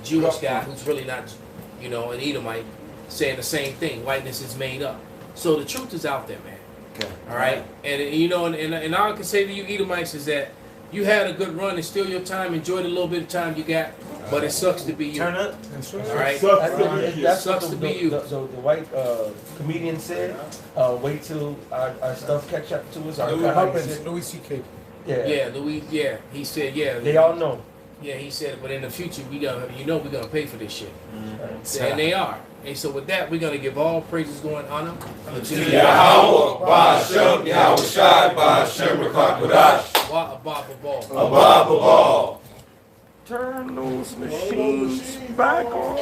Jewish guy who's really not, an Edomite, saying the same thing. Whiteness is made up. So the truth is out there, man. Okay. All right, and all I can say to you Edomites is that you had a good run. It's still your time. Enjoy the little bit of time you got, but it sucks to be you. Turn up. All right. That's sucks what to be you. The white comedian said. Wait till our stuff catch up to us. Louis C.K. Yeah. Louis. Yeah, he said. Yeah. They all know. Yeah, he said. But in the future, we're gonna pay for this shit, Right. and they are. And so with that, we're gonna give all praises, going honor to Yahweh, Ba'ashem, Yahweh Shai, Ba'ashem, Rakakwadash. Abba Ball. Turn those machines back on.